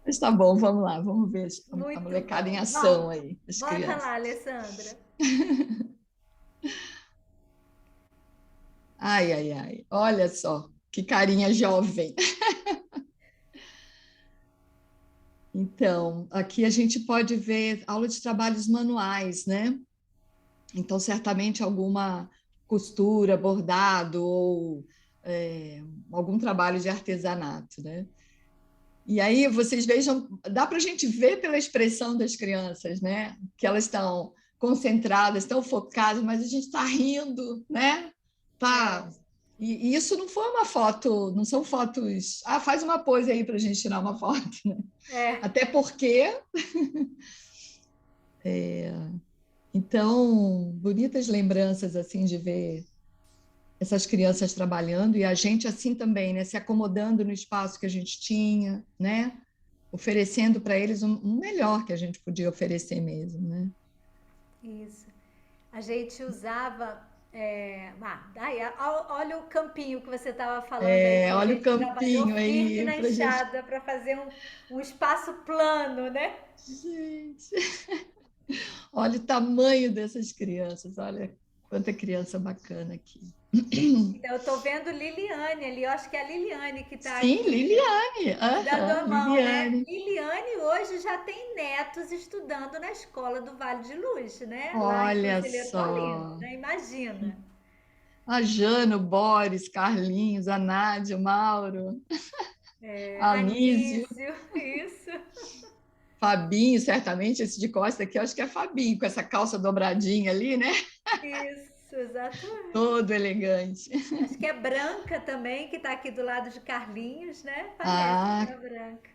[SPEAKER 3] Mas tá bom, vamos lá, vamos ver a
[SPEAKER 1] Muito
[SPEAKER 3] molecada em
[SPEAKER 1] bom.
[SPEAKER 3] ação aí, as
[SPEAKER 1] Bota
[SPEAKER 3] crianças.
[SPEAKER 1] lá, Alessandra.
[SPEAKER 3] Ai, ai, ai, olha só, que carinha jovem. Então, aqui a gente pode ver aula de trabalhos manuais, né? Então, certamente alguma costura, bordado ou algum trabalho de artesanato, né? E aí vocês vejam, dá para a gente ver pela expressão das crianças, né? Que elas estão concentradas, estão focadas, mas a gente está rindo, né?
[SPEAKER 1] É,
[SPEAKER 3] Tá. E isso não foi uma foto, não são fotos. Ah, faz uma pose aí para a gente tirar uma foto, né?
[SPEAKER 1] é.
[SPEAKER 3] Até porque, então, bonitas lembranças assim de ver essas crianças trabalhando e a gente assim também, né? Se acomodando no espaço que a gente tinha, né? Oferecendo para eles um melhor que a gente podia oferecer mesmo, né?
[SPEAKER 1] Isso. A gente usava. Olha o campinho que você estava falando aí, que a
[SPEAKER 3] Olha o
[SPEAKER 1] gente trabalhou
[SPEAKER 3] campinho
[SPEAKER 1] firme
[SPEAKER 3] aí
[SPEAKER 1] na
[SPEAKER 3] para gente.
[SPEAKER 1] enxada para fazer um espaço plano, né?
[SPEAKER 3] Gente. Olha o tamanho dessas crianças, olha quanta criança bacana aqui.
[SPEAKER 1] Então, eu estou vendo Liliane ali, eu acho que é a Liliane que está
[SPEAKER 3] Sim,
[SPEAKER 1] aqui,
[SPEAKER 3] Liliane,
[SPEAKER 1] me dando a mão, né?
[SPEAKER 3] Liliane.
[SPEAKER 1] Liliane hoje já tem netos estudando na escola do Vale de Luz, né? Lá em
[SPEAKER 3] Olha
[SPEAKER 1] Conselheiro Paulino,
[SPEAKER 3] só.
[SPEAKER 1] né? Imagina.
[SPEAKER 3] A Jana, o Boris, Carlinhos, a Nádia, o Mauro, a Anísio,
[SPEAKER 1] Anísio, isso.
[SPEAKER 3] Fabinho, certamente esse de costa aqui, eu acho que é Fabinho, com essa calça dobradinha ali, né?
[SPEAKER 1] Isso, exatamente.
[SPEAKER 3] Todo elegante.
[SPEAKER 1] Acho que é Branca também, que está aqui do lado de Carlinhos, né? Parece que é
[SPEAKER 3] Ah,
[SPEAKER 1] a Branca.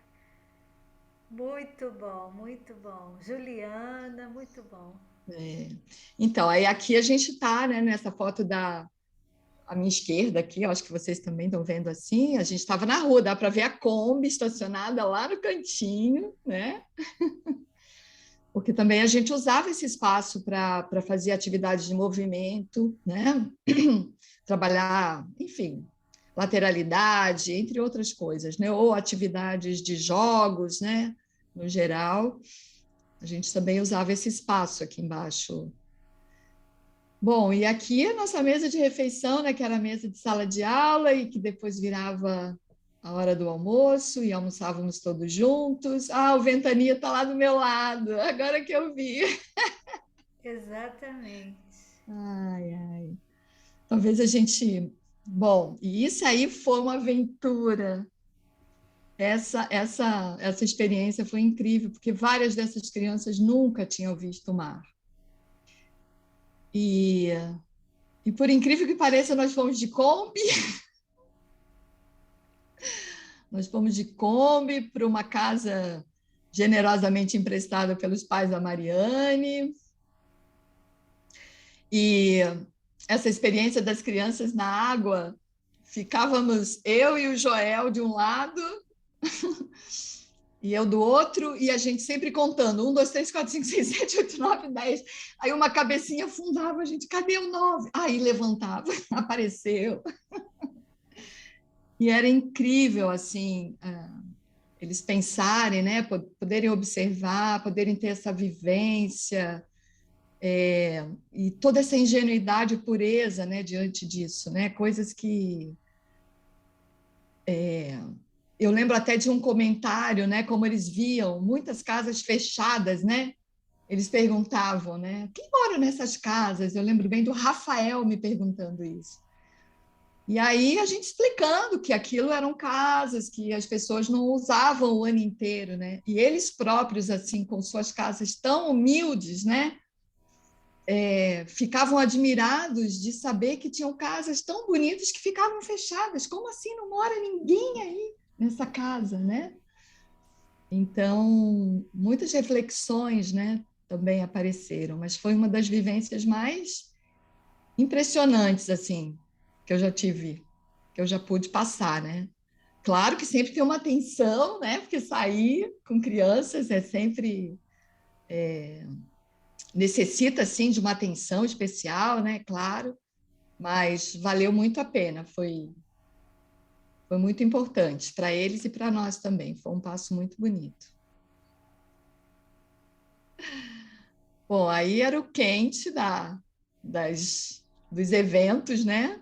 [SPEAKER 1] Muito bom, muito bom. Juliana, muito bom.
[SPEAKER 3] é. Então, aí aqui a gente está, né, nessa foto da à minha esquerda aqui, eu acho que vocês também estão vendo assim, a gente estava na rua, dá para ver a Kombi estacionada lá no cantinho, né? Porque também a gente usava esse espaço para fazer atividades de movimento, né? Trabalhar, enfim, lateralidade, entre outras coisas, né? Ou atividades de jogos, né? No geral, a gente também usava esse espaço aqui embaixo. Bom, e aqui a nossa mesa de refeição, né? Que era a mesa de sala de aula e que depois virava a hora do almoço e almoçávamos todos juntos. Ah, o Ventania está lá do meu lado, agora que eu vi.
[SPEAKER 1] Exatamente.
[SPEAKER 3] Ai, ai. Talvez a gente. Bom, e isso aí foi uma aventura. Essa experiência foi incrível, porque várias dessas crianças nunca tinham visto o mar. E, e por incrível que pareça, nós fomos de Kombi. Nós fomos de Kombi para uma casa generosamente emprestada pelos pais da Mariane. E essa experiência das crianças na água, ficávamos eu e o Joel de um lado e eu do outro, e a gente sempre contando, 1, 2, 3, 4, 5, 6, 7, 8, 9, 10. Aí uma cabecinha afundava, a gente, cadê o 9? Aí levantava, apareceu. E era incrível, assim, eles pensarem, né, poderem observar, poderem ter essa vivência, e toda essa ingenuidade e pureza, né, diante disso, né, coisas que eu lembro até de um comentário, né, como eles viam muitas casas fechadas, né, eles perguntavam, né, quem mora nessas casas? Eu lembro bem do Rafael me perguntando isso. E aí a gente explicando que aquilo eram casas que as pessoas não usavam o ano inteiro, né? E eles próprios, assim, com suas casas tão humildes, né? Ficavam admirados de saber que tinham casas tão bonitas que ficavam fechadas. Como assim não mora ninguém aí nessa casa, né? Então, muitas reflexões, né, também apareceram, mas foi uma das vivências mais impressionantes, assim, que eu já tive, que eu já pude passar, né? Claro que sempre tem uma tensão, né? Porque sair com crianças é sempre necessita assim de uma atenção especial, né? Claro, mas valeu muito a pena. Foi muito importante para eles e para nós também. Foi um passo muito bonito. Bom, aí era o quente dos eventos, né?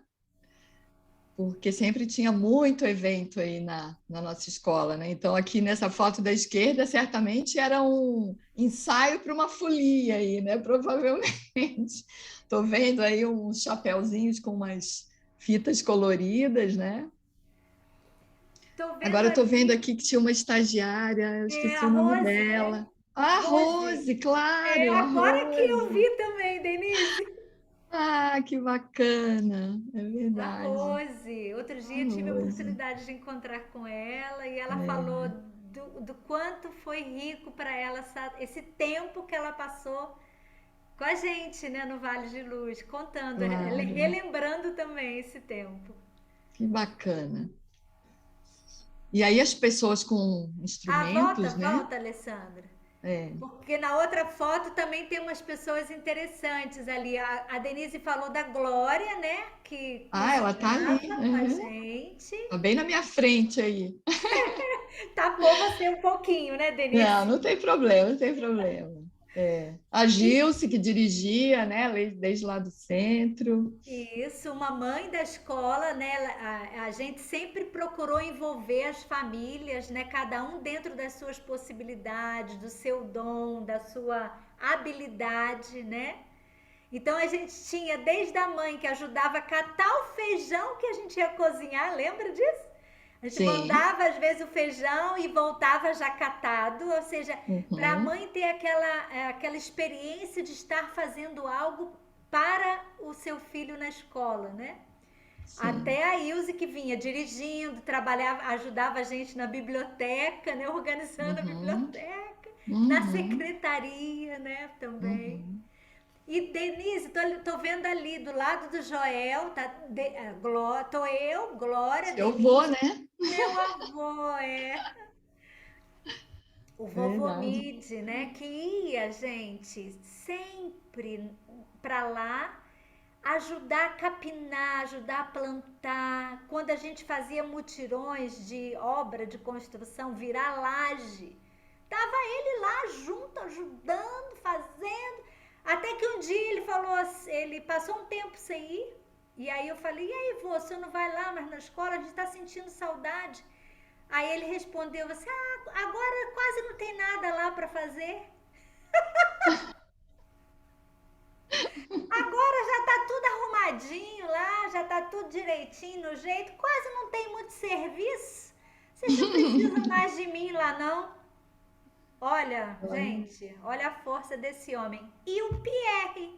[SPEAKER 3] Porque sempre tinha muito evento aí na nossa escola, né? Então, aqui nessa foto da esquerda, certamente era um ensaio para uma folia aí, né? Provavelmente. Estou vendo aí uns chapéuzinhos com umas fitas coloridas, né?
[SPEAKER 1] Tô vendo
[SPEAKER 3] Agora estou vendo
[SPEAKER 1] aqui,
[SPEAKER 3] aqui que tinha uma estagiária, eu
[SPEAKER 1] a
[SPEAKER 3] esqueci o nome
[SPEAKER 1] Rose, né?
[SPEAKER 3] dela. A
[SPEAKER 1] Rose.
[SPEAKER 3] Rose,
[SPEAKER 1] É
[SPEAKER 3] claro, a
[SPEAKER 1] agora que eu
[SPEAKER 3] Rose.
[SPEAKER 1] vi também, Denise.
[SPEAKER 3] Ah, que bacana, é
[SPEAKER 1] A
[SPEAKER 3] verdade.
[SPEAKER 1] Rose. Outro
[SPEAKER 3] A
[SPEAKER 1] dia eu tive a
[SPEAKER 3] Rose.
[SPEAKER 1] oportunidade de encontrar com ela e ela falou
[SPEAKER 3] É,
[SPEAKER 1] do quanto foi rico para ela esse tempo que ela passou com a gente, né, no Vale de Luz, contando,
[SPEAKER 3] claro.
[SPEAKER 1] relembrando também esse tempo.
[SPEAKER 3] Que bacana. E aí as pessoas com
[SPEAKER 1] Ah, volta,
[SPEAKER 3] instrumentos, né?
[SPEAKER 1] volta, Alessandra.
[SPEAKER 3] É.
[SPEAKER 1] Porque na outra foto também tem umas pessoas interessantes ali. A Denise falou da Glória, né? Que
[SPEAKER 3] Ah, ela tá ali.
[SPEAKER 1] cozinhava com a
[SPEAKER 3] Uhum.
[SPEAKER 1] gente.
[SPEAKER 3] Tá bem na minha frente aí.
[SPEAKER 1] Tapou você um pouquinho, né,
[SPEAKER 3] Não,
[SPEAKER 1] Denise?
[SPEAKER 3] não tem problema, não tem problema. A Gilce, que dirigia, né, desde lá do centro.
[SPEAKER 1] Isso, uma mãe da escola, né? A gente sempre procurou envolver as famílias, né? Cada um dentro das suas possibilidades, do seu dom, da sua habilidade, né? Então a gente tinha desde a mãe que ajudava a catar o feijão que a gente ia cozinhar, lembra disso? A gente
[SPEAKER 3] Sim.
[SPEAKER 1] mandava às vezes o feijão e voltava já catado, ou seja, para a
[SPEAKER 3] Uhum.
[SPEAKER 1] mãe ter aquela experiência de estar fazendo algo para o seu filho na escola, né?
[SPEAKER 3] Sim.
[SPEAKER 1] Até a Ilse que vinha dirigindo, trabalhava, ajudava a gente na biblioteca, né? Organizando a
[SPEAKER 3] Uhum.
[SPEAKER 1] biblioteca, na
[SPEAKER 3] Uhum.
[SPEAKER 1] secretaria, né? Também.
[SPEAKER 3] Uhum.
[SPEAKER 1] E Denise, tô vendo ali do lado do Joel, tá? Tô eu, Glória,
[SPEAKER 3] Seu avô,
[SPEAKER 1] Denise,
[SPEAKER 3] né?
[SPEAKER 1] meu avô, o vovô
[SPEAKER 3] Verdade.
[SPEAKER 1] Mide, né? Que ia, gente, sempre para lá ajudar a capinar, ajudar a plantar. Quando a gente fazia mutirões de obra de construção, virar laje, tava ele lá junto, ajudando, fazendo. Até que um dia ele falou, ele passou um tempo sem ir. E aí eu falei, e aí, vô, você não vai lá, mas na escola a gente tá sentindo saudade. Aí ele respondeu assim, agora quase não tem nada lá para fazer. Agora já tá tudo arrumadinho lá, já tá tudo direitinho no jeito, quase não tem muito serviço. Vocês não precisam mais de mim lá, não. Olha,
[SPEAKER 3] Olha,
[SPEAKER 1] gente, olha a força desse homem. E o Pierre,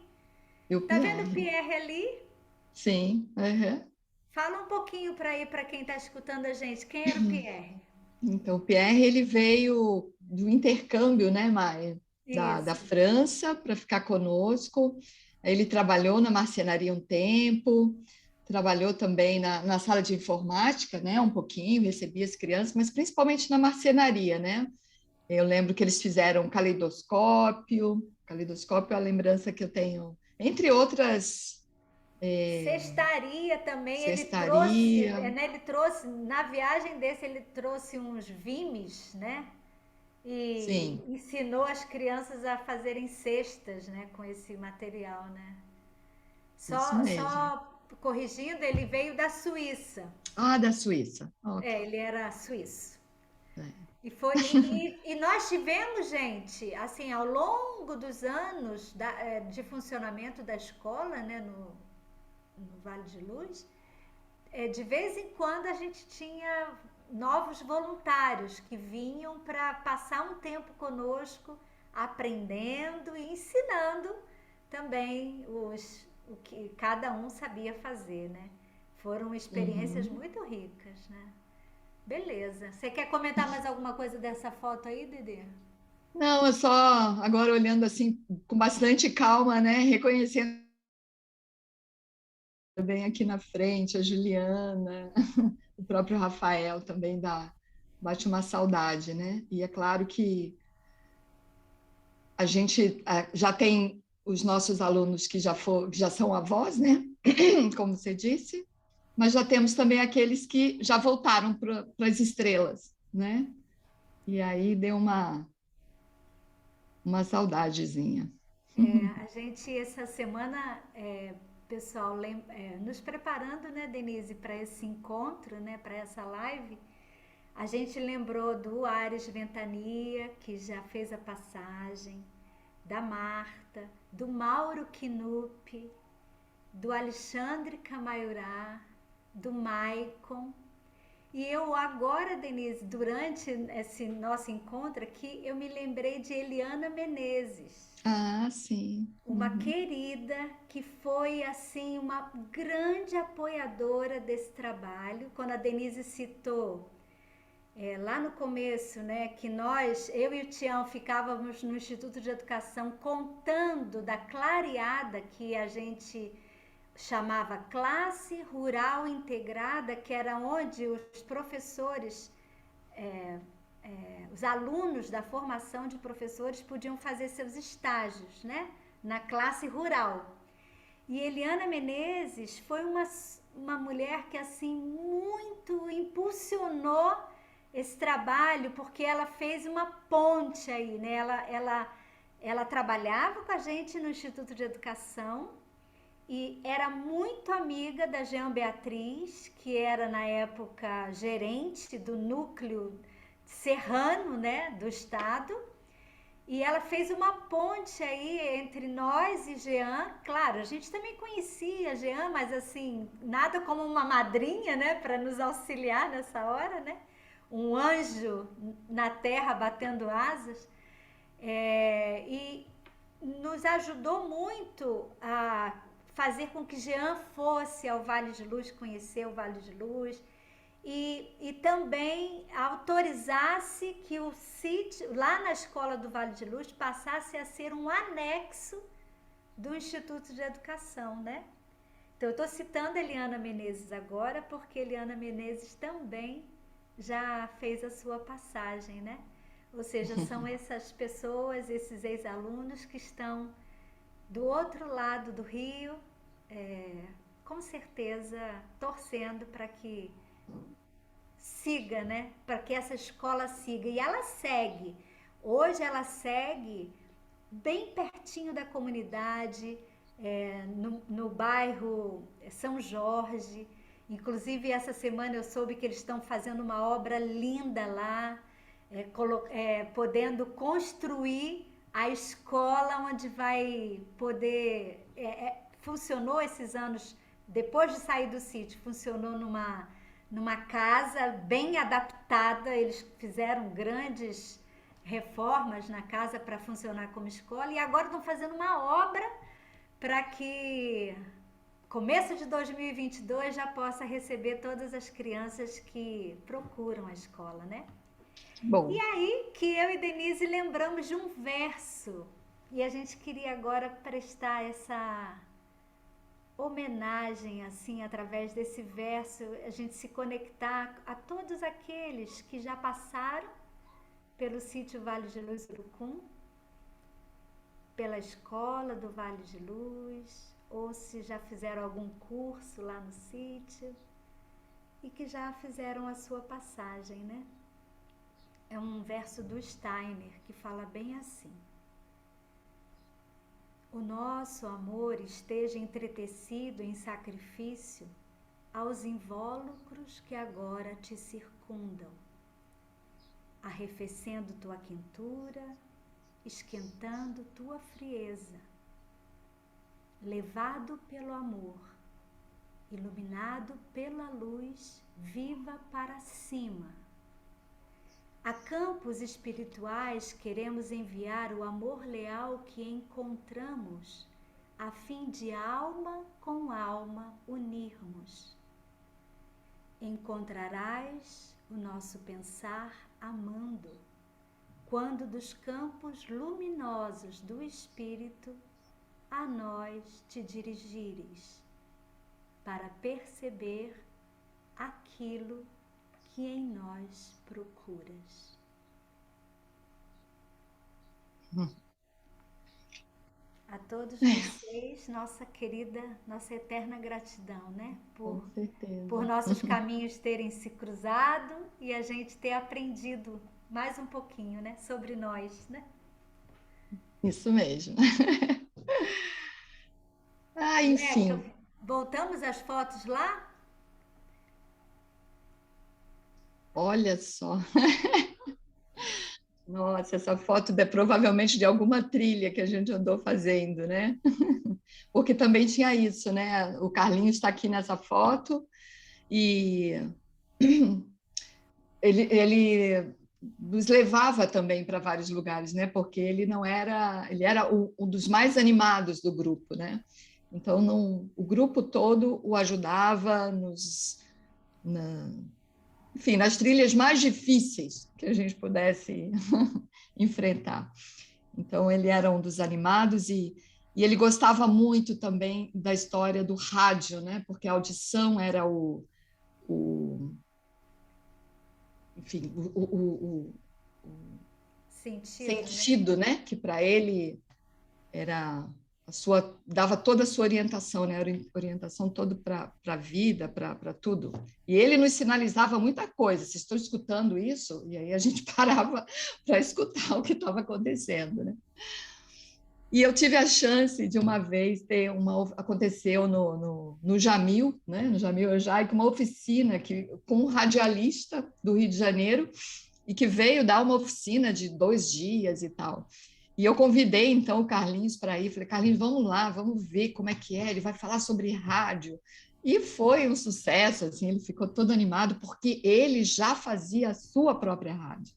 [SPEAKER 3] e o
[SPEAKER 1] tá vendo o
[SPEAKER 3] Pierre.
[SPEAKER 1] Pierre ali?
[SPEAKER 3] Sim. Uhum.
[SPEAKER 1] Fala um pouquinho para quem tá escutando a gente. Quem era o Pierre?
[SPEAKER 3] Então, o Pierre, ele veio do intercâmbio, né, Maia? Da
[SPEAKER 1] Isso.
[SPEAKER 3] França para ficar conosco. Ele trabalhou na marcenaria um tempo, trabalhou também na sala de informática, né, um pouquinho, recebia as crianças, mas principalmente na marcenaria, né? Eu lembro que eles fizeram caleidoscópio. Caleidoscópio é a lembrança que eu tenho, entre outras,
[SPEAKER 1] Cestaria também, ele trouxe,
[SPEAKER 3] cestaria.
[SPEAKER 1] né? Ele trouxe, na viagem desse, ele trouxe uns vimes, né? E
[SPEAKER 3] Sim,
[SPEAKER 1] ensinou as crianças a fazerem cestas, né? Com esse material, né?
[SPEAKER 3] isso mesmo.
[SPEAKER 1] Só corrigindo, ele veio da Suíça.
[SPEAKER 3] Ah, da Suíça. Ok.
[SPEAKER 1] É, ele era suíço.
[SPEAKER 3] É.
[SPEAKER 1] E nós tivemos, gente, assim, ao longo dos anos de funcionamento da escola, né, no Vale de Luz, de vez em quando a gente tinha novos voluntários que vinham para passar um tempo conosco, aprendendo e ensinando também o que cada um sabia fazer, né? Foram experiências
[SPEAKER 3] Uhum.
[SPEAKER 1] muito ricas, né? Beleza. Você quer comentar mais alguma coisa dessa foto aí, Dede?
[SPEAKER 3] Não, é só agora olhando assim com bastante calma, né? Reconhecendo bem aqui na frente a Juliana, o próprio Rafael também bate uma saudade, né? E é claro que a gente já tem os nossos alunos que já são avós, né? Como você disse, mas já temos também aqueles que já voltaram para as estrelas, né? E aí deu uma saudadezinha.
[SPEAKER 1] A gente, essa semana, pessoal, nos preparando, né, Denise, para esse encontro, né, para essa live, a gente lembrou do Ares Ventania, que já fez a passagem, da Marta, do Mauro Kinup, do Alexandre Camaiurá, do Maicon. E eu agora, Denise, durante esse nosso encontro aqui, eu me lembrei de Eliana Menezes,
[SPEAKER 3] Ah, sim.
[SPEAKER 1] uma
[SPEAKER 3] Uhum.
[SPEAKER 1] querida que foi assim uma grande apoiadora desse trabalho. Quando a Denise citou lá no começo, né, que eu e o Tião ficávamos no Instituto de Educação contando da clareada que a gente chamava Classe Rural Integrada, que era onde os professores, os alunos da formação de professores podiam fazer seus estágios, né, na classe rural. E Eliana Menezes foi uma mulher que assim muito impulsionou esse trabalho, porque ela fez uma ponte aí, né? Ela ela trabalhava com a gente no Instituto de Educação e era muito amiga da Jean Beatriz, que era na época gerente do núcleo serrano, né, do estado. E ela fez uma ponte aí entre nós e Jean. Claro, a gente também conhecia a Jean, mas assim, nada como uma madrinha, né, para nos auxiliar nessa hora, né? Um anjo na terra batendo asas. E nos ajudou muito a fazer com que Jean fosse ao Vale de Luz, conhecer o Vale de Luz, e também autorizasse que o sítio, lá na Escola do Vale de Luz, passasse a ser um anexo do Instituto de Educação, né? Então, eu estou citando Eliana Menezes agora, porque Eliana Menezes também já fez a sua passagem, né? Ou seja, são essas pessoas, esses ex-alunos que estão do outro lado do rio, com certeza torcendo para que siga, né? Para que essa escola siga. E ela segue. Hoje ela segue bem pertinho da comunidade, no bairro São Jorge. Inclusive, essa semana eu soube que eles estão fazendo uma obra linda lá, podendo construir a escola onde vai poder... funcionou esses anos, depois de sair do sítio, funcionou numa casa bem adaptada. Eles fizeram grandes reformas na casa para funcionar como escola e agora estão fazendo uma obra para que começo de 2022 já possa receber todas as crianças que procuram a escola, né?
[SPEAKER 3] Bom.
[SPEAKER 1] E aí que eu e Denise lembramos de um verso e a gente queria agora prestar essa homenagem, assim, através desse verso, a gente se conectar a todos aqueles que já passaram pelo sítio Vale de Luz Urucum, pela escola do Vale de Luz, ou se já fizeram algum curso lá no sítio e que já fizeram a sua passagem, né? É um verso do Steiner que fala bem assim: o nosso amor esteja entretecido em sacrifício aos invólucros que agora te circundam, arrefecendo tua quentura, esquentando tua frieza, levado pelo amor, iluminado pela luz viva para cima. A campos espirituais queremos enviar o amor leal que encontramos, a fim de alma com alma unirmos. Encontrarás o nosso pensar amando, quando dos campos luminosos do espírito a nós te dirigires, para perceber aquilo que em nós procuras. A todos vocês, nossa querida, nossa eterna gratidão, né?
[SPEAKER 3] Com certeza.
[SPEAKER 1] Por nossos caminhos terem se cruzado e a gente ter aprendido mais um pouquinho, né? Sobre nós, né?
[SPEAKER 3] Isso mesmo. Enfim.
[SPEAKER 1] Leca, voltamos às fotos lá?
[SPEAKER 3] Olha só. Nossa, essa foto é provavelmente de alguma trilha que a gente andou fazendo, né? Porque também tinha isso, né? O Carlinhos está aqui nessa foto e ele nos levava também para vários lugares, né? Porque ele era um dos mais animados do grupo, né? Então o grupo todo o ajudava enfim, nas trilhas mais difíceis que a gente pudesse enfrentar. Então, ele era um dos animados e ele gostava muito também da história do rádio, né? Porque a audição era enfim, o sentido, né? Que para ele era dava toda a sua orientação, né? Orientação toda para a vida, para tudo. E ele nos sinalizava muita coisa. Vocês estão escutando isso? E aí a gente parava para escutar o que estava acontecendo, né? E eu tive a chance de uma vez aconteceu no Jamil, né? No Jamil Ojaic, uma oficina com um radialista do Rio de Janeiro e que veio dar uma oficina de 2 dias e tal. E eu convidei, então, o Carlinhos para ir. Falei, Carlinhos, vamos lá, vamos ver como é que é. Ele vai falar sobre rádio. E foi um sucesso, assim, ele ficou todo animado, porque ele já fazia a sua própria rádio.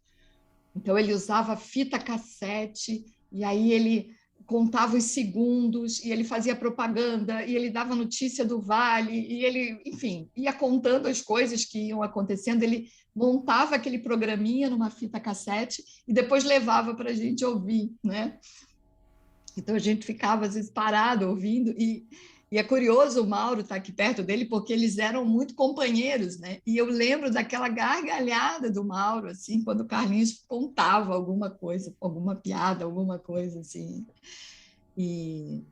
[SPEAKER 3] Então, ele usava fita cassete, e aí ele contava os segundos, e ele fazia propaganda, e ele dava notícia do Vale, e ele, enfim, ia contando as coisas que iam acontecendo. Ele montava aquele programinha numa fita cassete e depois levava para a gente ouvir, né? Então, a gente ficava, às vezes, parado ouvindo, e é curioso o Mauro estar aqui perto dele, porque eles eram muito companheiros, né? E eu lembro daquela gargalhada do Mauro, assim, quando o Carlinhos contava alguma coisa, alguma piada, alguma coisa, assim. E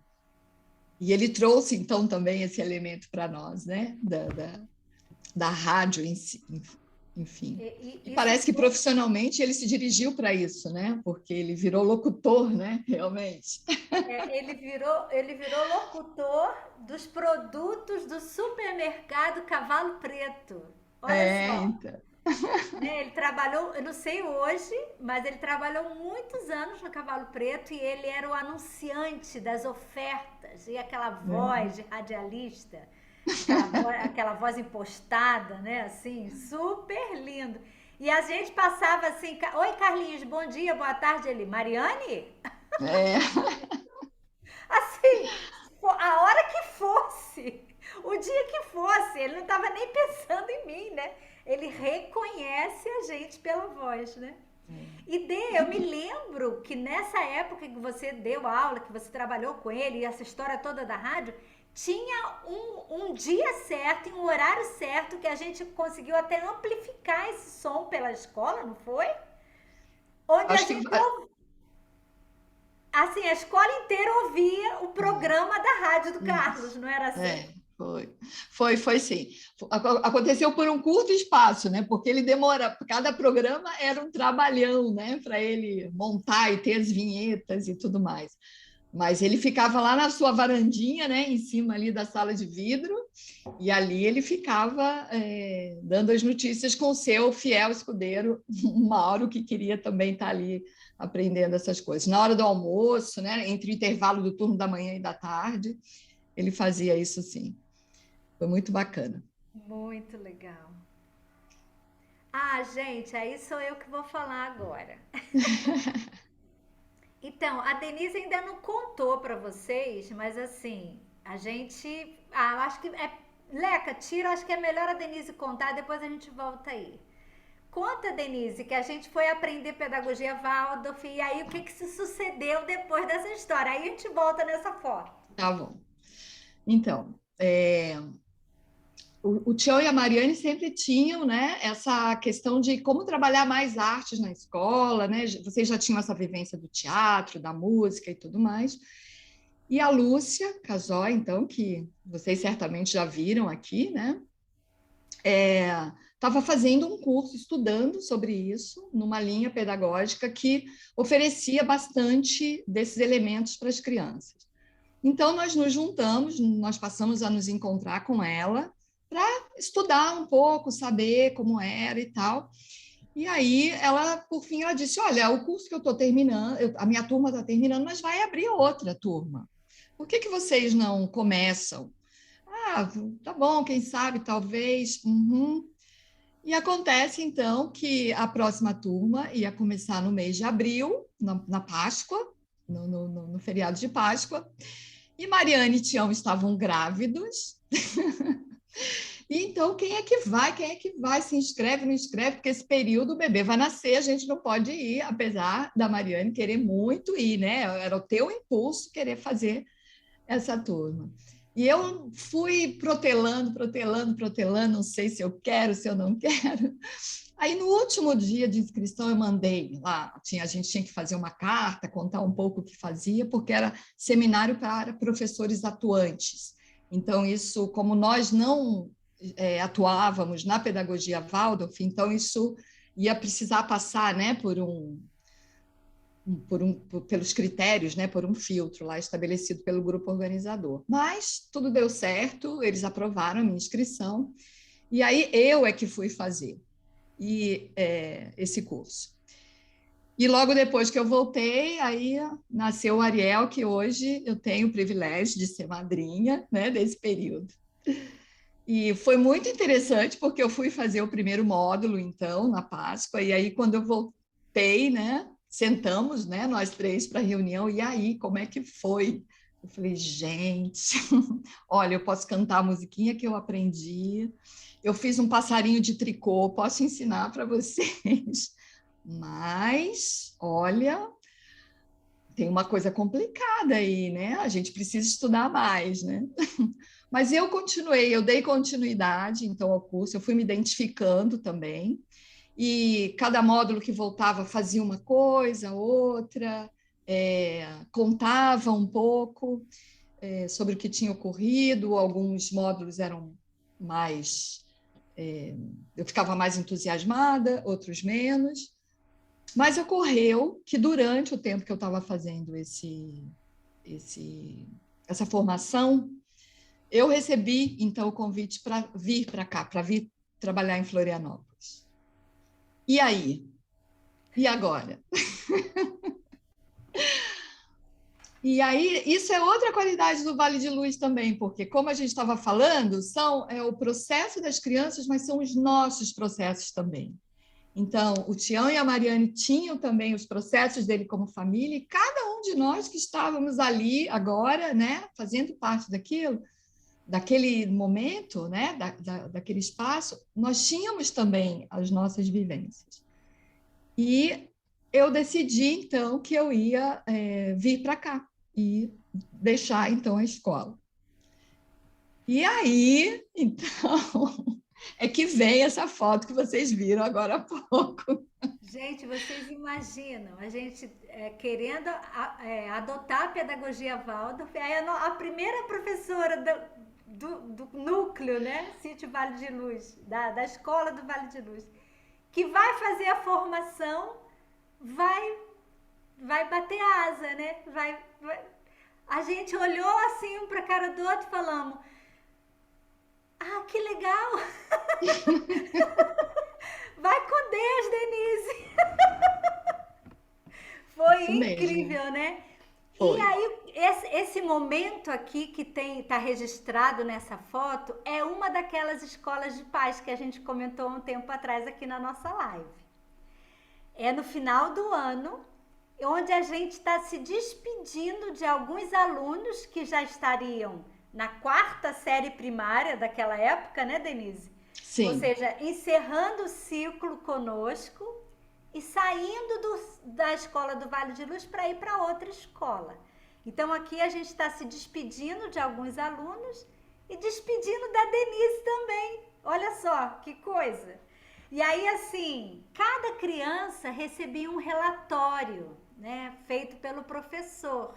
[SPEAKER 3] ele trouxe, então, também esse elemento para nós, né? Da rádio em si, enfim. E parece que profissionalmente ele se dirigiu para isso, né? Porque ele virou locutor, né? Realmente.
[SPEAKER 1] Ele virou locutor dos produtos do supermercado Cavalo Preto. Olha só.
[SPEAKER 3] Então.
[SPEAKER 1] Né, ele trabalhou, eu não sei hoje, mas ele trabalhou muitos anos no Cavalo Preto e ele era o anunciante das ofertas e aquela voz de radialista, aquela voz impostada, né? Assim, super lindo. E a gente passava assim, oi Carlinhos, bom dia, boa tarde, ele, Mariane? Assim, a hora que fosse, o dia que fosse, ele não estava nem pensando em mim, né? Ele reconhece a gente pela voz, né? E eu me lembro que nessa época que você deu aula, que você trabalhou com ele, e essa história toda da rádio, tinha um dia certo e um horário certo que a gente conseguiu até amplificar esse som pela escola, não foi? Onde
[SPEAKER 3] Acho
[SPEAKER 1] a gente
[SPEAKER 3] que
[SPEAKER 1] assim, a escola inteira ouvia o programa da rádio do Carlos, não era assim?
[SPEAKER 3] Foi sim. Aconteceu por um curto espaço, né? Porque ele demora, cada programa era um trabalhão, né? Para ele montar e ter as vinhetas e tudo mais. Mas ele ficava lá na sua varandinha, né? Em cima ali da sala de vidro, e ali ele ficava dando as notícias com o seu fiel escudeiro, o Mauro, que queria também estar ali aprendendo essas coisas. Na hora do almoço, né? Entre o intervalo do turno da manhã e da tarde, ele fazia isso sim. Foi muito bacana.
[SPEAKER 1] Muito legal. Ah, gente, aí sou eu que vou falar agora. Então, a Denise ainda não contou para vocês, mas assim, a gente. Ah, acho que é. Leca, tira, acho que é melhor a Denise contar, depois a gente volta aí. Conta, Denise, que a gente foi aprender pedagogia Waldorf e aí o que que se sucedeu depois dessa história? Aí a gente volta nessa foto.
[SPEAKER 3] Tá bom. Então, o Tião e a Mariane sempre tinham, né, essa questão de como trabalhar mais artes na escola, né? Vocês já tinham essa vivência do teatro, da música e tudo mais. E a Lúcia Casói, então, que vocês certamente já viram aqui, né? Estava fazendo um curso, estudando sobre isso, numa linha pedagógica que oferecia bastante desses elementos para as crianças. Então, nós nos juntamos, nós passamos a nos encontrar com ela para estudar um pouco, saber como era e tal. E aí, por fim, ela disse, olha, o curso que eu estou terminando, a minha turma está terminando, mas vai abrir outra turma. Por que vocês não começam? Ah, tá bom, quem sabe, talvez. E acontece, então, que a próxima turma ia começar no mês de abril, na Páscoa, no feriado de Páscoa, e Mariane e Tião estavam grávidos. E então, quem é que vai? Quem é que vai? Se inscreve, não inscreve, porque esse período o bebê vai nascer, a gente não pode ir, apesar da Mariane querer muito ir, né? Era o teu impulso querer fazer essa turma. E eu fui protelando, não sei se eu quero, se eu não quero. Aí, no último dia de inscrição, eu mandei lá, a gente tinha que fazer uma carta, contar um pouco o que fazia, porque era seminário para professores atuantes. Então, isso, como nós não atuávamos na pedagogia Waldorf, então isso ia precisar passar, né, por pelos critérios, né, por um filtro lá estabelecido pelo grupo organizador. Mas tudo deu certo, eles aprovaram a minha inscrição, e aí eu é que fui fazer esse curso. E logo depois que eu voltei, aí nasceu o Ariel, que hoje eu tenho o privilégio de ser madrinha, né, desse período. E foi muito interessante, porque eu fui fazer o primeiro módulo, então, na Páscoa, e aí quando eu voltei, né, sentamos, né, nós três para a reunião, e aí, como é que foi? Eu falei, gente, olha, eu posso cantar a musiquinha que eu aprendi, eu fiz um passarinho de tricô, posso ensinar para vocês, mas, olha, tem uma coisa complicada aí, né? A gente precisa estudar mais, né? Mas eu continuei, eu dei continuidade, então, ao curso, eu fui me identificando também, e cada módulo que voltava fazia uma coisa, outra, contava um pouco sobre o que tinha ocorrido, alguns módulos eram mais... eu ficava mais entusiasmada, outros menos, mas ocorreu que durante o tempo que eu estava fazendo essa formação, eu recebi, então, o convite para vir para cá, para vir trabalhar em Florianópolis. E aí? E agora? E aí, isso é outra qualidade do Vale de Luz também, porque, como a gente estava falando, é o processo das crianças, mas são os nossos processos também. Então, o Tião e a Mariane tinham também os processos dele como família, e cada um de nós que estávamos ali agora, né, fazendo parte daquele momento, né, daquele espaço, nós tínhamos também as nossas vivências. E eu decidi, então, que eu ia vir para cá e deixar, então, a escola. E aí, então, é que vem essa foto que vocês viram agora há pouco.
[SPEAKER 1] Gente, vocês imaginam a gente querendo adotar a pedagogia Waldorf, aí a primeira professora do núcleo, né, Sítio Vale de Luz, da escola do Vale de Luz, que vai fazer a formação, vai bater asa, né? A gente olhou assim um para a cara do outro e falamos: ah, que legal! Vai com Deus, Denise! Foi
[SPEAKER 3] Isso
[SPEAKER 1] incrível,
[SPEAKER 3] mesmo.
[SPEAKER 1] né?
[SPEAKER 3] Foi.
[SPEAKER 1] E aí, esse momento aqui que está registrado nessa foto é uma daquelas escolas de paz que a gente comentou um tempo atrás aqui na nossa live. É no final do ano, onde a gente está se despedindo de alguns alunos que já estariam na 4ª série primária daquela época, né, Denise?
[SPEAKER 3] Sim.
[SPEAKER 1] Ou seja, encerrando o ciclo conosco e saindo da escola do Vale de Luz para ir para outra escola. Então, aqui a gente está se despedindo de alguns alunos e despedindo da Denise também. Olha só, que coisa! E aí, assim, cada criança recebia um relatório, né, feito pelo professor.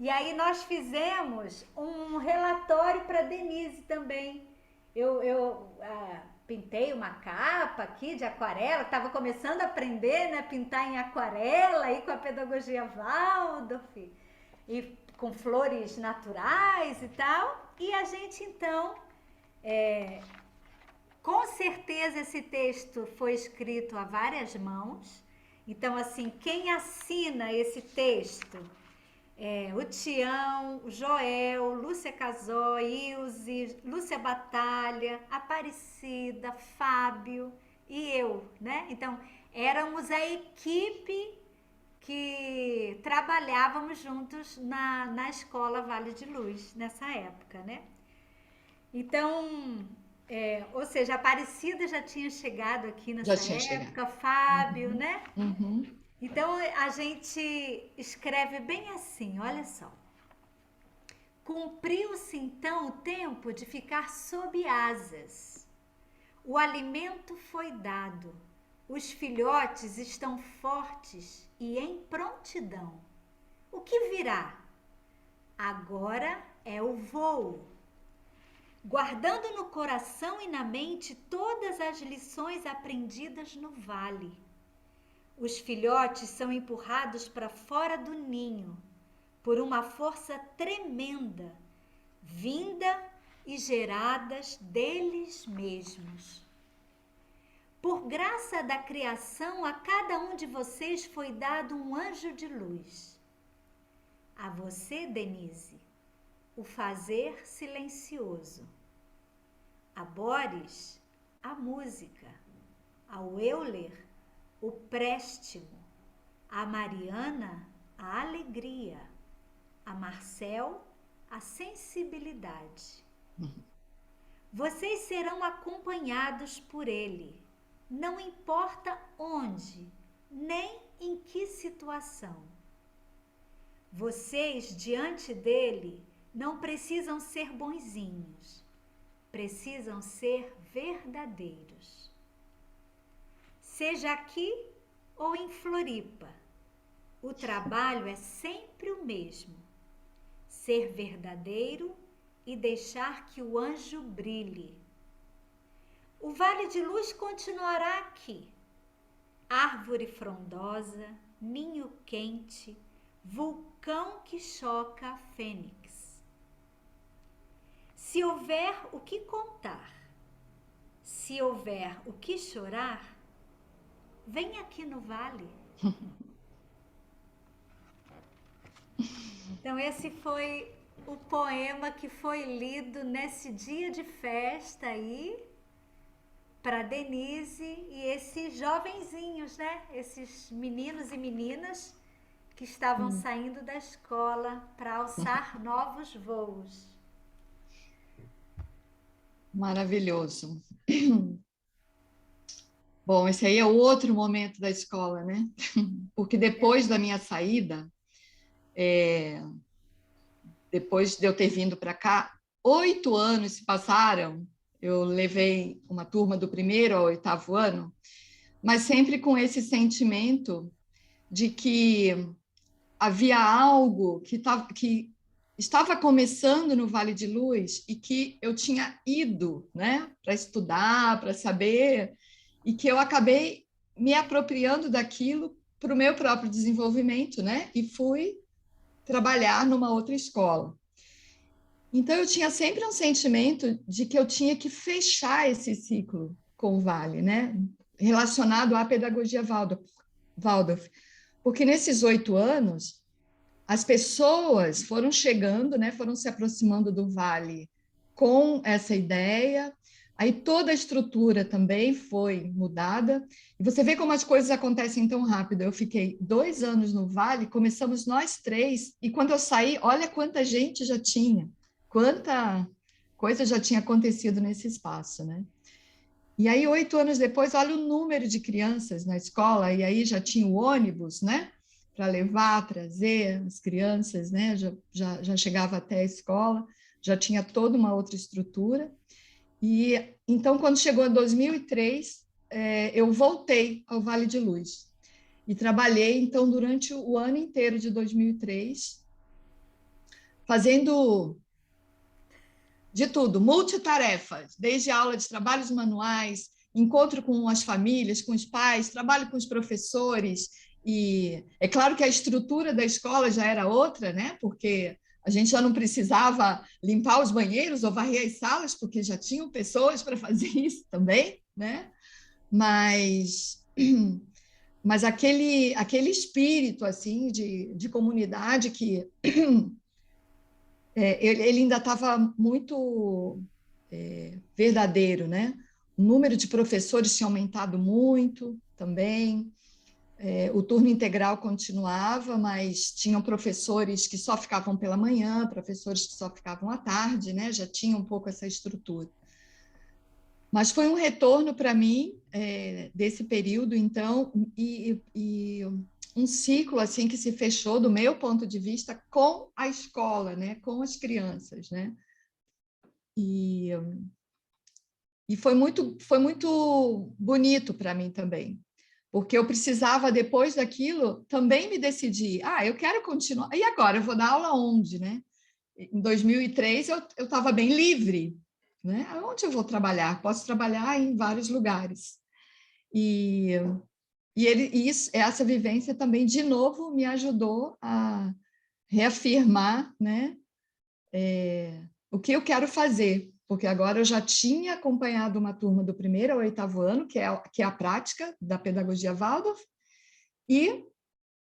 [SPEAKER 1] E aí nós fizemos um relatório para a Denise também. Eu pintei uma capa aqui de aquarela, estava começando a aprender, né, pintar em aquarela aí com a pedagogia Waldorf e com flores naturais e tal. E a gente então, com certeza esse texto foi escrito a várias mãos. Então, assim, quem assina esse texto o Tião, o Joel, Lúcia Casó, Ilse, Lúcia Batalha, Aparecida, Fábio e eu, né? Então, éramos a equipe que trabalhávamos juntos na escola Vale de Luz, nessa época, né? Então, ou seja, a Aparecida já tinha chegado aqui nessa época, chegado. Fábio, né?
[SPEAKER 3] Uhum.
[SPEAKER 1] Então, a gente escreve bem assim, olha só. Cumpriu-se então o tempo de ficar sob asas. O alimento foi dado. Os filhotes estão fortes e em prontidão. O que virá? Agora é o voo. Guardando no coração e na mente todas as lições aprendidas no vale. Os filhotes são empurrados para fora do ninho por uma força tremenda, vinda e geradas deles mesmos. Por graça da criação, a cada um de vocês foi dado um anjo de luz. A você, Denise, o fazer silencioso. A Boris, a música. Ao Euler, o préstimo. A Mariana, a alegria. A Marcel, a sensibilidade. Vocês serão acompanhados por ele, não importa onde, nem em que situação. Vocês, diante dele, não precisam ser bonzinhos, precisam ser verdadeiros. Seja aqui ou em Floripa, o trabalho é sempre o mesmo: ser verdadeiro e deixar que o anjo brilhe. O Vale de Luz continuará aqui. Árvore frondosa, ninho quente, vulcão que choca a fênix. Se houver o que contar, se houver o que chorar, vem aqui no Vale. Então, esse foi o poema que foi lido nesse dia de festa aí para Denise e esses jovenzinhos, né? Esses meninos e meninas que estavam saindo da escola para alçar novos voos.
[SPEAKER 3] Maravilhoso. Bom, esse aí é outro momento da escola, né? Porque depois da minha saída, depois de eu ter vindo para cá, 8 anos se passaram. Eu levei uma turma do 1º ao 8º ano, mas sempre com esse sentimento de que havia algo que estava começando no Vale de Luz e que eu tinha ido, né, para estudar, para saber, e que eu acabei me apropriando daquilo para o meu próprio desenvolvimento, né, e fui trabalhar numa outra escola. Então, eu tinha sempre um sentimento de que eu tinha que fechar esse ciclo com o Vale, né? Relacionado à pedagogia Waldorf. Porque nesses 8 anos, as pessoas foram chegando, né? Foram se aproximando do Vale com essa ideia. Aí toda a estrutura também foi mudada. E você vê como as coisas acontecem tão rápido. Eu fiquei 2 anos no Vale, começamos nós 3, e quando eu saí, olha quanta gente já tinha. Quanta coisa já tinha acontecido nesse espaço, né? E aí, 8 anos depois, olha o número de crianças na escola, e aí já tinha o ônibus, né? Para levar, trazer as crianças, né? Já chegava até a escola, já tinha toda uma outra estrutura. E então, quando chegou em 2003, eu voltei ao Vale de Luz. E trabalhei, então, durante o ano inteiro de 2003, fazendo de tudo, multitarefas, desde aula de trabalhos manuais, encontro com as famílias, com os pais, trabalho com os professores, e é claro que a estrutura da escola já era outra, né? Porque a gente já não precisava limpar os banheiros ou varrer as salas, porque já tinham pessoas para fazer isso também, né? Mas aquele espírito assim de comunidade que ele ainda estava muito verdadeiro, né? O número de professores tinha aumentado muito também. O turno integral continuava, mas tinham professores que só ficavam pela manhã, professores que só ficavam à tarde, né? Já tinha um pouco essa estrutura. Mas foi um retorno para mim desse período, então, e um ciclo assim que se fechou do meu ponto de vista com a escola, né, com as crianças, né? E foi muito bonito para mim também, porque eu precisava depois daquilo também me decidir, eu quero continuar. E agora eu vou dar aula onde, né? Em 2003 eu estava bem livre, né? Onde eu vou trabalhar? Posso trabalhar em vários lugares. E essa vivência também, de novo, me ajudou a reafirmar, né, o que eu quero fazer, porque agora eu já tinha acompanhado uma turma do 1º ao 8º ano, que é a prática da pedagogia Waldorf, e,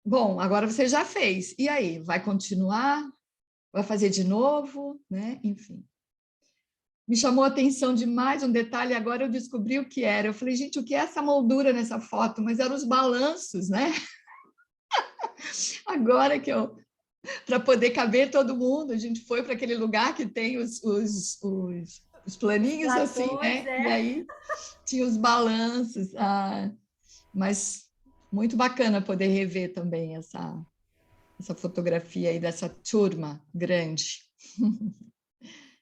[SPEAKER 3] bom, agora você já fez, e aí, vai continuar? Vai fazer de novo? Né? Enfim. Me chamou a atenção demais um detalhe, agora eu descobri o que era. Eu falei, gente, o que é essa moldura nessa foto? Mas eram os balanços, né? Agora que para poder caber todo mundo, a gente foi para aquele lugar que tem os planinhos assim,
[SPEAKER 1] Platões,
[SPEAKER 3] né? E aí tinha os balanços. Mas muito bacana poder rever também essa fotografia aí dessa turma grande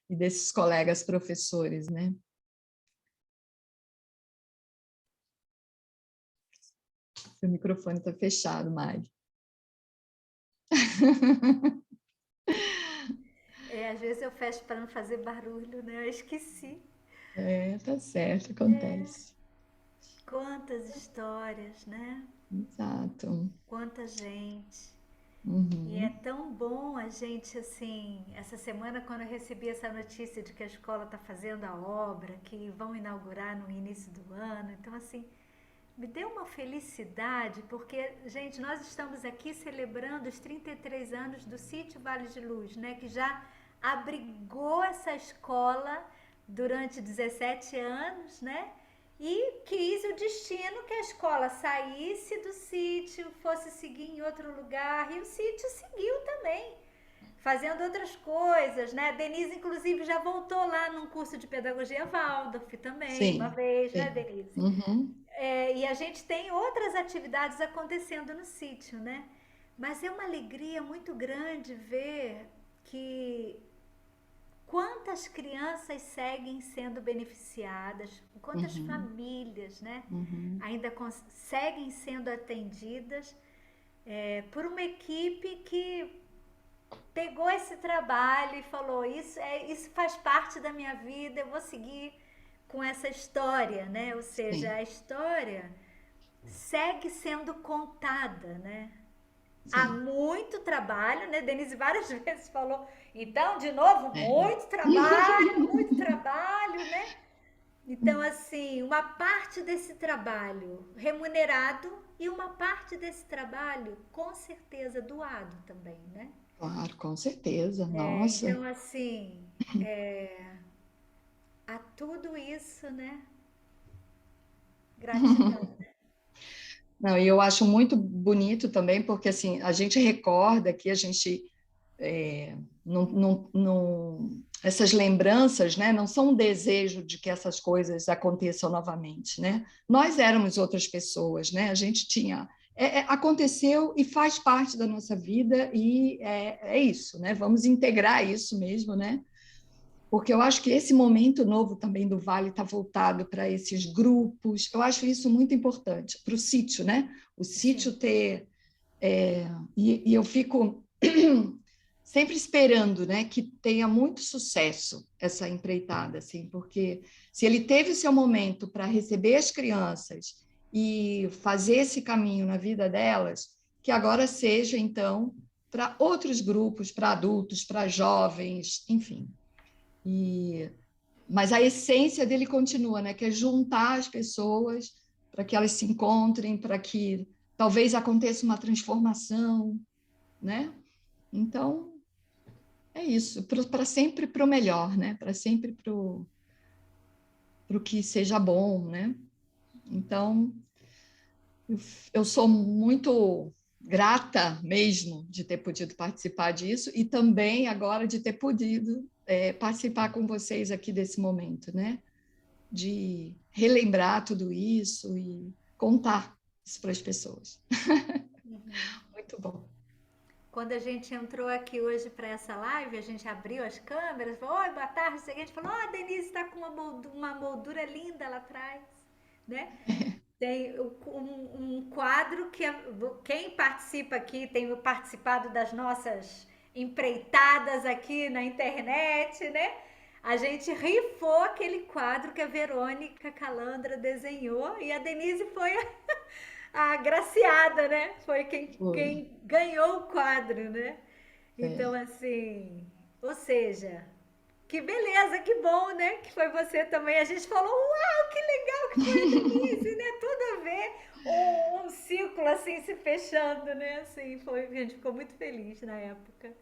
[SPEAKER 3] e desses colegas professores, né? Seu microfone está fechado, Mari.
[SPEAKER 1] Às vezes eu fecho para não fazer barulho, né? Eu esqueci.
[SPEAKER 3] Tá certo, acontece.
[SPEAKER 1] Quantas histórias, né?
[SPEAKER 3] Exato.
[SPEAKER 1] Quanta gente.
[SPEAKER 3] Uhum.
[SPEAKER 1] E é tão bom a gente, assim, essa semana quando eu recebi essa notícia de que a escola está fazendo a obra, que vão inaugurar no início do ano, então assim, me deu uma felicidade, porque, gente, nós estamos aqui celebrando os 33 anos do Sítio Vale de Luz, né, que já abrigou essa escola durante 17 anos, né, e quis o destino que a escola saísse do sítio, fosse seguir em outro lugar, e o sítio seguiu também, fazendo outras coisas, né? A Denise, inclusive, já voltou lá num curso de pedagogia Waldorf também,
[SPEAKER 3] Sim,
[SPEAKER 1] uma vez,
[SPEAKER 3] sim.
[SPEAKER 1] né, Denise?
[SPEAKER 3] Uhum.
[SPEAKER 1] E a gente tem outras atividades acontecendo no sítio, né? Mas é uma alegria muito grande ver que quantas crianças seguem sendo beneficiadas, quantas famílias, né, ainda seguem sendo atendidas por uma equipe que pegou esse trabalho e falou, isso faz parte da minha vida, eu vou seguir com essa história, né? Ou seja, a história segue sendo contada, né? Há muito trabalho, né? Denise várias vezes falou, então, de novo, muito trabalho, né? Então, assim, uma parte desse trabalho remunerado e uma parte desse trabalho, com certeza, doado também, né?
[SPEAKER 3] Claro, com certeza, nossa.
[SPEAKER 1] Então, assim, a tudo isso, né? Gratidão.
[SPEAKER 3] Não, e eu acho muito bonito também, porque assim, a gente recorda que a gente essas lembranças, né, não são um desejo de que essas coisas aconteçam novamente, né? Nós éramos outras pessoas, né? A gente tinha aconteceu e faz parte da nossa vida e é isso, né? Vamos integrar isso mesmo, né? Porque eu acho que esse momento novo também do Vale está voltado para esses grupos. Eu acho isso muito importante para o sítio, né? O sítio ter e eu fico sempre esperando, né, que tenha muito sucesso essa empreitada, assim, porque se ele teve o seu momento para receber as crianças e fazer esse caminho na vida delas, que agora seja, então, para outros grupos, para adultos, para jovens, enfim. Mas a essência dele continua, né, que é juntar as pessoas para que elas se encontrem, para que talvez aconteça uma transformação, né? Então, é isso, para sempre para o melhor, né? Para sempre para o que seja bom, né? Então, eu sou muito grata mesmo de ter podido participar disso e também agora de ter podido participar com vocês aqui desse momento, né? De relembrar tudo isso e contar isso para as pessoas. Muito bom.
[SPEAKER 1] Quando a gente entrou aqui hoje para essa live, a gente abriu as câmeras, falou, oi, boa tarde, a gente falou, a Denise está com uma moldura linda lá atrás, né? Tem um quadro que quem participa aqui tem participado das nossas empreitadas aqui na internet, né? A gente rifou aquele quadro que a Verônica Calandra desenhou e a Denise foi a agraciada, né? Foi
[SPEAKER 3] Foi.
[SPEAKER 1] quem ganhou o quadro, né? Então, assim, ou seja, que beleza, que bom, né? Que foi você também. A gente falou, uau, que legal que foi a Denise, né? Tudo a ver. Um círculo assim se fechando, né? Assim, foi, a gente ficou muito feliz na época.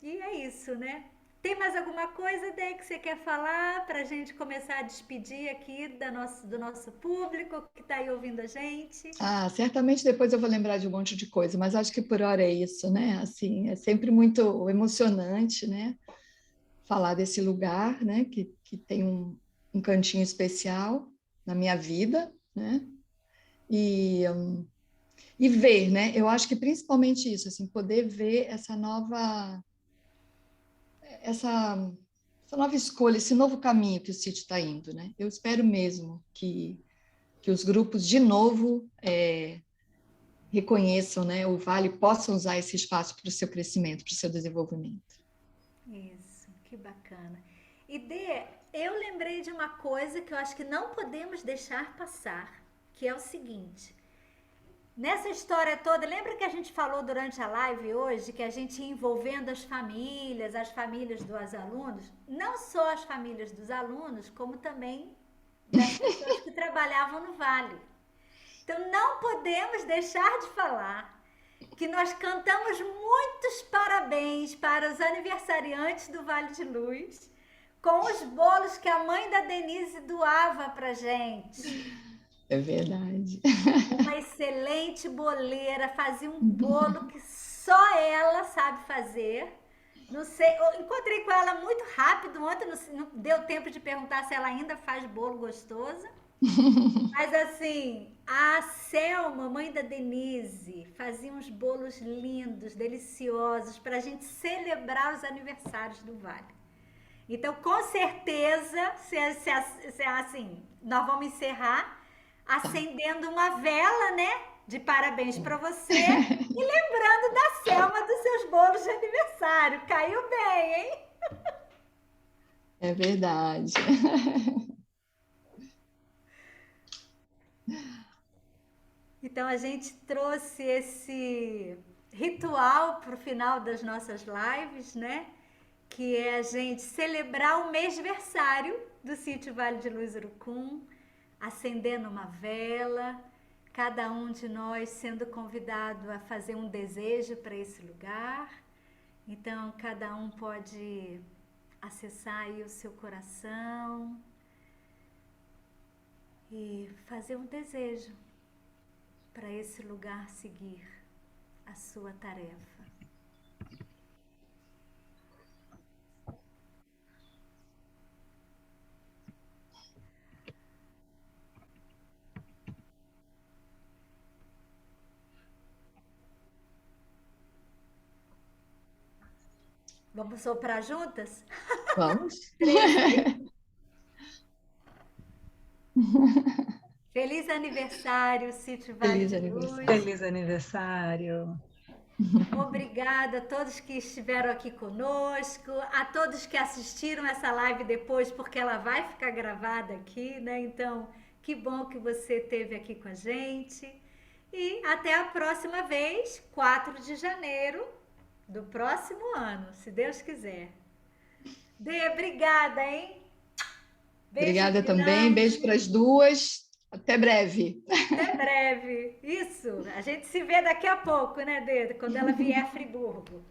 [SPEAKER 1] E é isso, né? Tem mais alguma coisa, Dê, que você quer falar para a gente começar a despedir aqui do nosso público que está aí ouvindo a gente?
[SPEAKER 3] Ah, certamente depois eu vou lembrar de um monte de coisa, mas acho que por hora é isso, né? Assim, é sempre muito emocionante, né? Falar desse lugar, né? Que tem um cantinho especial na minha vida, né? E, e ver, né? Eu acho que principalmente isso, assim, poder ver essa, essa nova escolha, esse novo caminho que o sítio está indo, né? Eu espero mesmo que os grupos, de novo, reconheçam, né, o Vale, possam usar esse espaço para o seu crescimento, para o seu desenvolvimento.
[SPEAKER 1] Isso, que bacana. E Dê, eu lembrei de uma coisa que eu acho que não podemos deixar passar, que é o seguinte. Nessa história toda, lembra que a gente falou durante a live hoje que a gente ia envolvendo as famílias dos alunos, não só as famílias dos alunos, como também das pessoas que trabalhavam no Vale. Então não podemos deixar de falar que nós cantamos muitos parabéns para os aniversariantes do Vale de Luz com os bolos que a mãe da Denise doava pra gente.
[SPEAKER 3] É verdade.
[SPEAKER 1] Uma excelente boleira, fazia um bolo que só ela sabe fazer. Não sei, eu encontrei com ela muito rápido ontem, não deu tempo de perguntar se ela ainda faz bolo gostoso. Mas assim, a Selma, mãe da Denise, fazia uns bolos lindos, deliciosos, para a gente celebrar os aniversários do Vale. Então, com certeza, assim, nós vamos encerrar acendendo uma vela, né? De parabéns para você e lembrando da Selma dos seus bolos de aniversário. Caiu bem, hein?
[SPEAKER 3] É verdade.
[SPEAKER 1] Então, a gente trouxe esse ritual para o final das nossas lives, né? Que é a gente celebrar o mêsversário do Sítio Vale de Luz Urucum, acendendo uma vela, cada um de nós sendo convidado a fazer um desejo para esse lugar. Então, cada um pode acessar aí o seu coração e fazer um desejo para esse lugar seguir a sua tarefa. Vamos soprar juntas?
[SPEAKER 3] Vamos?
[SPEAKER 1] Feliz aniversário, Sítio Vale
[SPEAKER 3] Feliz
[SPEAKER 1] de
[SPEAKER 3] aniversário.
[SPEAKER 1] Luz.
[SPEAKER 2] Feliz aniversário.
[SPEAKER 1] Obrigada a todos que estiveram aqui conosco, a todos que assistiram essa live depois, porque ela vai ficar gravada aqui, né? Então, que bom que você esteve aqui com a gente. E até a próxima vez, 4 de janeiro do próximo ano, se Deus quiser. Dê, obrigada, hein? Beijo
[SPEAKER 3] Obrigada
[SPEAKER 1] grande.
[SPEAKER 3] também. Beijo para as duas. Até breve.
[SPEAKER 1] Até breve. Isso. A gente se vê daqui a pouco, né, Dê? Quando ela vier a Friburgo.